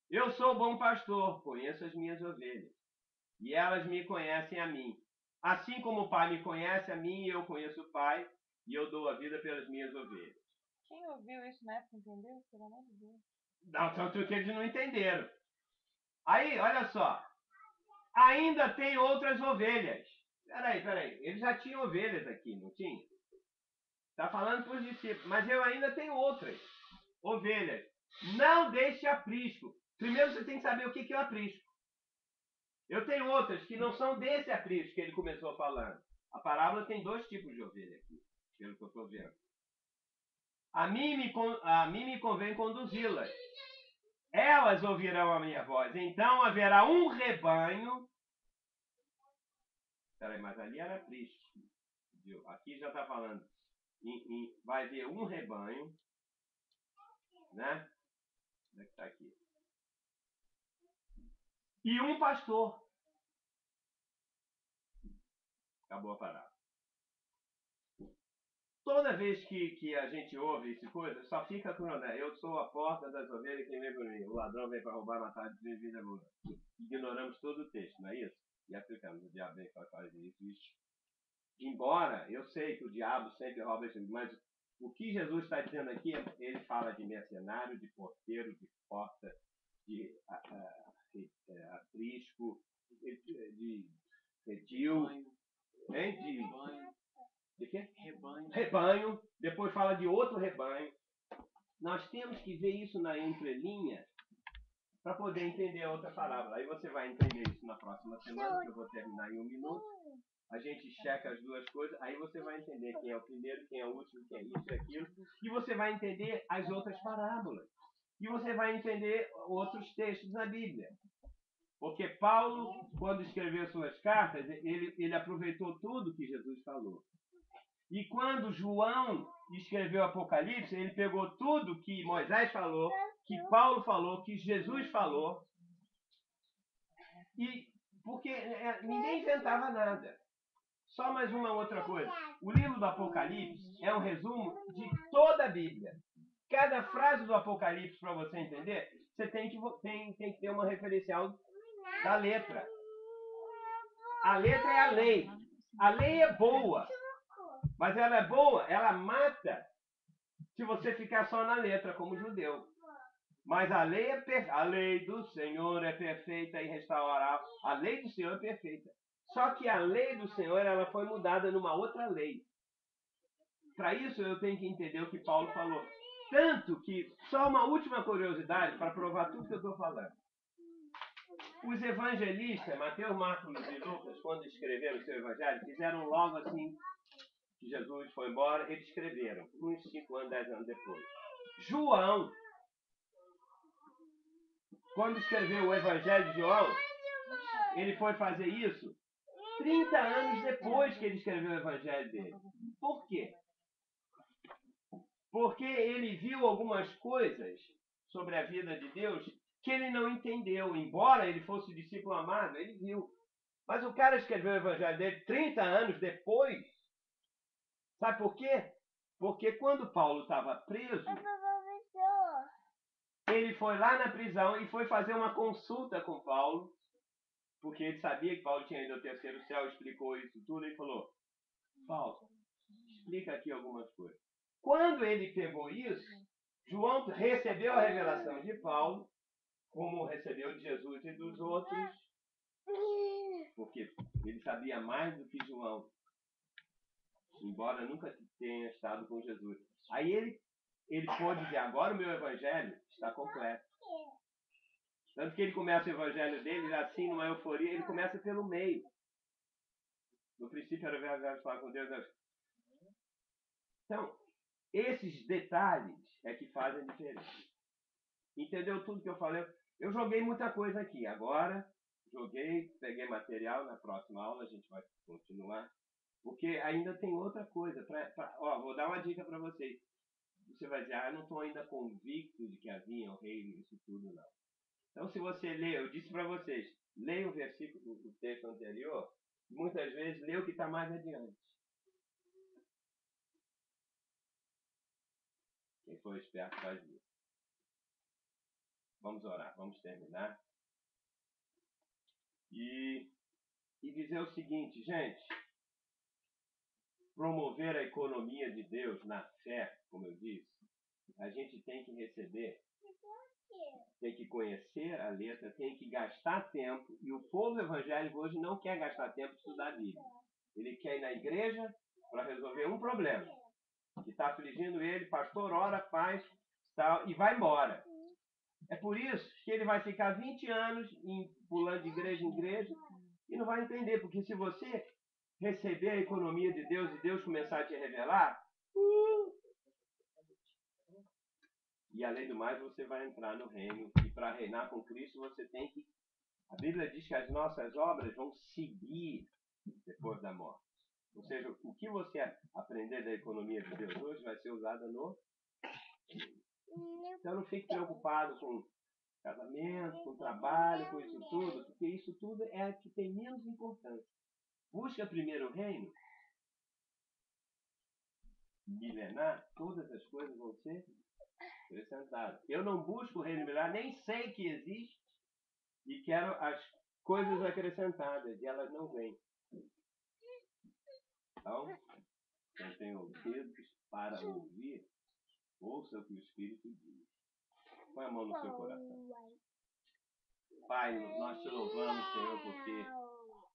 Eu sou o bom pastor, conheço as minhas ovelhas e elas me conhecem a mim. Assim como o Pai me conhece a mim, eu conheço o Pai e eu dou a vida pelas minhas ovelhas. Quem ouviu isso na época entendeu? Pelo amor de Deus. Não, tanto que eles não entenderam. Aí, olha só. Ainda tem outras ovelhas. Peraí. Eles já tinham ovelhas aqui, não tinha? Está falando para os discípulos. Mas eu ainda tenho outras ovelhas. Não deixe aprisco. Primeiro você tem que saber o que é o aprisco. Eu tenho outras que não são desse aprisco que ele começou falando. A parábola tem 2 tipos de ovelha aqui, pelo que eu estou vendo. A mim me convém conduzi-las. Elas ouvirão a minha voz. Então haverá um rebanho. Peraí, mas ali era aprisco. Aqui já está falando. Vai haver um rebanho. Né? Onde é que está aqui? E um pastor. Acabou a parada. Toda vez que a gente ouve essa coisa, só fica com eu sou a porta das ovelhas, quem vem por mim. O ladrão vem para roubar, matar, destruir, vida boa. Ignoramos todo o texto, não é isso? E aplicamos. O diabo vem para fazer isso. Embora eu sei que o diabo sempre rouba isso, mas o que Jesus está dizendo aqui, ele fala de mercenário, de porteiro, de porta, de aprisco, de redil, de quê? Rebanho. Depois fala de outro rebanho. Nós temos que ver isso na entrelinha para poder entender a outra parábola. Aí você vai entender isso na próxima semana, que eu vou terminar em 1 minuto. a gente checa as duas coisas, aí você vai entender quem é o primeiro, quem é o último, quem é isso e aquilo, e você vai entender as outras parábolas. E você vai entender outros textos na Bíblia. Porque Paulo, quando escreveu suas cartas, ele aproveitou tudo que Jesus falou. E quando João escreveu Apocalipse, ele pegou tudo que Moisés falou, que Paulo falou, que Jesus falou, e porque ninguém inventava nada. Só mais uma outra coisa. O livro do Apocalipse é um resumo de toda a Bíblia. Cada frase do Apocalipse, para você entender, você tem que ter uma referencial da letra. A letra é a lei. A lei é boa. Mas ela é boa, ela mata se você ficar só na letra, como judeu. Mas a lei a lei do Senhor é perfeita e restaurará. A lei do Senhor é perfeita. Só que a lei do Senhor ela foi mudada numa outra lei. Para isso eu tenho que entender o que Paulo falou. Tanto que, só uma última curiosidade para provar tudo que eu estou falando. Os evangelistas, Mateus, Marcos e Lucas, quando escreveram o seu evangelho, fizeram logo assim que Jesus foi embora, eles escreveram, uns 5 anos, 10 anos depois. João, quando escreveu o evangelho de João, ele foi fazer isso 30 anos depois que ele escreveu o evangelho dele. Por quê? Porque ele viu algumas coisas sobre a vida de Deus que ele não entendeu. Embora ele fosse discípulo amado, ele viu. Mas o cara escreveu o evangelho dele 30 anos depois. Sabe por quê? Porque quando Paulo estava preso, ele foi lá na prisão e foi fazer uma consulta com Paulo, porque ele sabia que Paulo tinha ido ao terceiro céu, explicou isso tudo, e falou, Paulo, explica aqui algumas coisas. Quando ele pegou isso, João recebeu a revelação de Paulo, como recebeu de Jesus e dos outros, porque ele sabia mais do que João, embora nunca tenha estado com Jesus. Aí ele pôde dizer, agora o meu evangelho está completo. Tanto que ele começa o evangelho dele, assim, numa euforia, ele começa pelo meio. No princípio era o verbo falar com Deus. Então, esses detalhes é que fazem diferença. Entendeu tudo que eu falei? Eu joguei muita coisa aqui. Agora, peguei material. Na próxima aula a gente vai continuar. Porque ainda tem outra coisa. Vou dar uma dica para vocês. Você vai dizer, eu não estou ainda convicto de que havia o reino, isso tudo não. Então, se você ler, eu disse para vocês, leia o versículo do texto anterior, muitas vezes lê o que está mais adiante. Quem for esperto faz isso. Vamos orar, vamos terminar. E dizer o seguinte, gente, promover a economia de Deus na fé, como eu disse, a gente tem que receber, tem que conhecer a letra, tem que gastar tempo, e o povo evangélico hoje não quer gastar tempo para estudar a Bíblia. Ele quer ir na igreja para resolver um problema que está afligindo ele, pastor ora, faz, tal, e vai embora. É por isso que ele vai ficar 20 anos pulando de igreja em igreja e não vai entender, porque se você receber a economia de Deus e Deus começar a te revelar, e além do mais você vai entrar no reino, e para reinar com Cristo você tem que, a Bíblia diz que as nossas obras vão seguir depois da morte. Ou seja, o que você aprender da economia de Deus hoje vai ser usado no... Então não fique preocupado com casamento, com trabalho, com isso tudo, porque isso tudo é o que tem menos importância. Busca primeiro o reino, milenar, todas as coisas vão ser acrescentadas. Eu não busco o reino milenar, nem sei que existe, e quero as coisas acrescentadas, e elas não vêm. Então, quem tem ouvidos para ouvir, ouça o que o Espírito diz. Põe a mão no seu coração. Pai, nós te louvamos, Senhor, porque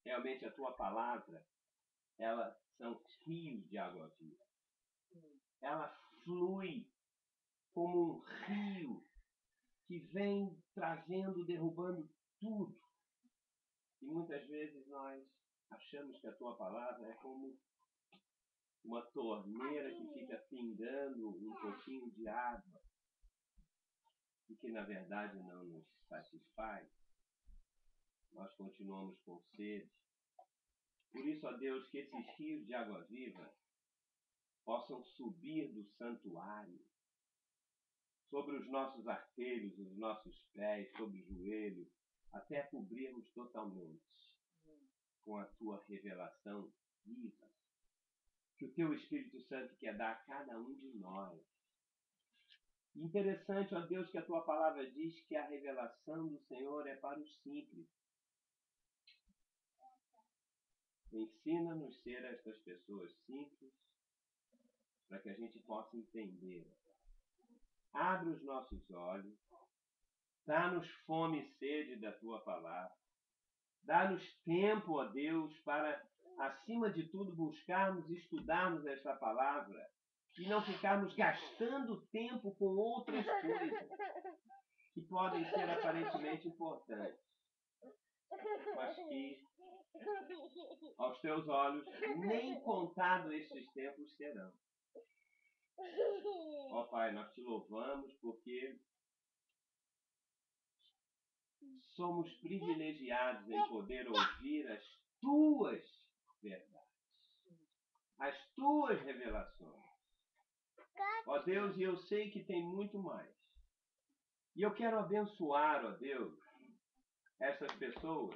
realmente a tua palavra, elas são rios de água viva. Ela flui como um rio que vem trazendo, derrubando tudo. E muitas vezes nós achamos que a tua palavra é como uma torneira que fica pingando um pouquinho de água e que na verdade não nos satisfaz. Nós continuamos com sede. Por isso, ó Deus, que esses rios de água viva possam subir do santuário sobre os nossos artelhos, os nossos pés, sobre o joelho, até cobrirmos totalmente com a tua revelação viva, que o teu Espírito Santo quer dar a cada um de nós. Interessante, ó Deus, que a tua palavra diz que a revelação do Senhor é para os simples. Ensina-nos a ser estas pessoas simples, para que a gente possa entender. Abre os nossos olhos, dá-nos fome e sede da tua palavra. Dá-nos tempo, ó Deus, para, acima de tudo, buscarmos e estudarmos esta palavra e não ficarmos gastando tempo com outras coisas que podem ser aparentemente importantes, mas que, aos teus olhos, nem contado estes tempos serão. Ó Pai, nós te louvamos porque somos privilegiados em poder ouvir as tuas verdades, as tuas revelações. Ó Deus, e eu sei que tem muito mais. E eu quero abençoar, ó Deus, essas pessoas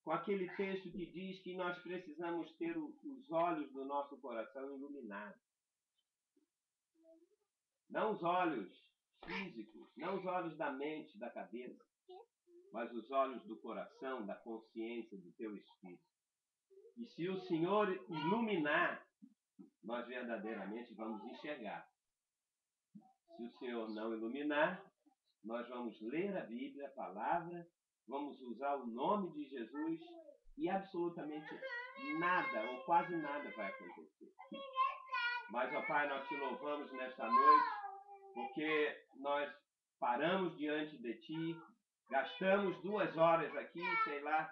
com aquele texto que diz que nós precisamos ter os olhos do nosso coração iluminados. Não os olhos físicos, não os olhos da mente, da cabeça, mas os olhos do coração, da consciência, do teu espírito. E se o Senhor iluminar, nós verdadeiramente vamos enxergar. Se o Senhor não iluminar, nós vamos ler a Bíblia, a palavra, vamos usar o nome de Jesus e absolutamente nada, ou quase nada vai acontecer. Mas, ó Pai, nós te louvamos nesta noite, porque nós paramos diante de Ti, gastamos 2 horas aqui, sei lá,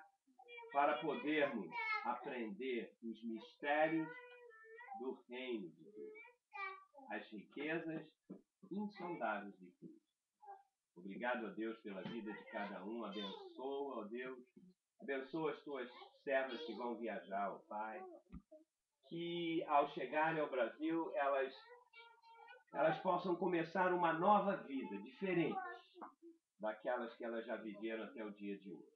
para podermos aprender os mistérios do reino de Deus, as riquezas insondáveis de Cristo. Obrigado, ó Deus, pela vida de cada um. Abençoa, ó Deus. Abençoa as tuas servas que vão viajar, ó Pai. Que ao chegarem ao Brasil, elas possam começar uma nova vida, diferente daquelas que elas já viveram até o dia de hoje.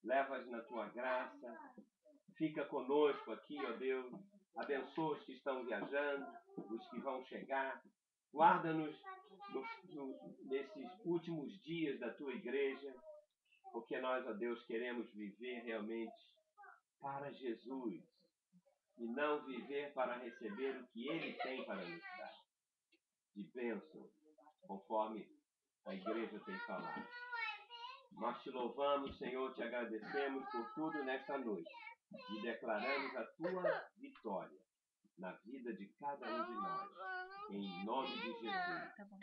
Leva-as na tua graça. Fica conosco aqui, ó Deus. Abençoa os que estão viajando, os que vão chegar. Guarda-nos nesses últimos dias da tua igreja, porque nós, ó Deus, queremos viver realmente para Jesus e não viver para receber o que Ele tem para nos dar, de bênção, conforme a igreja tem falado. Nós te louvamos, Senhor, te agradecemos por tudo nesta noite e declaramos a tua vitória na vida de cada um de nós, em nome de Jesus.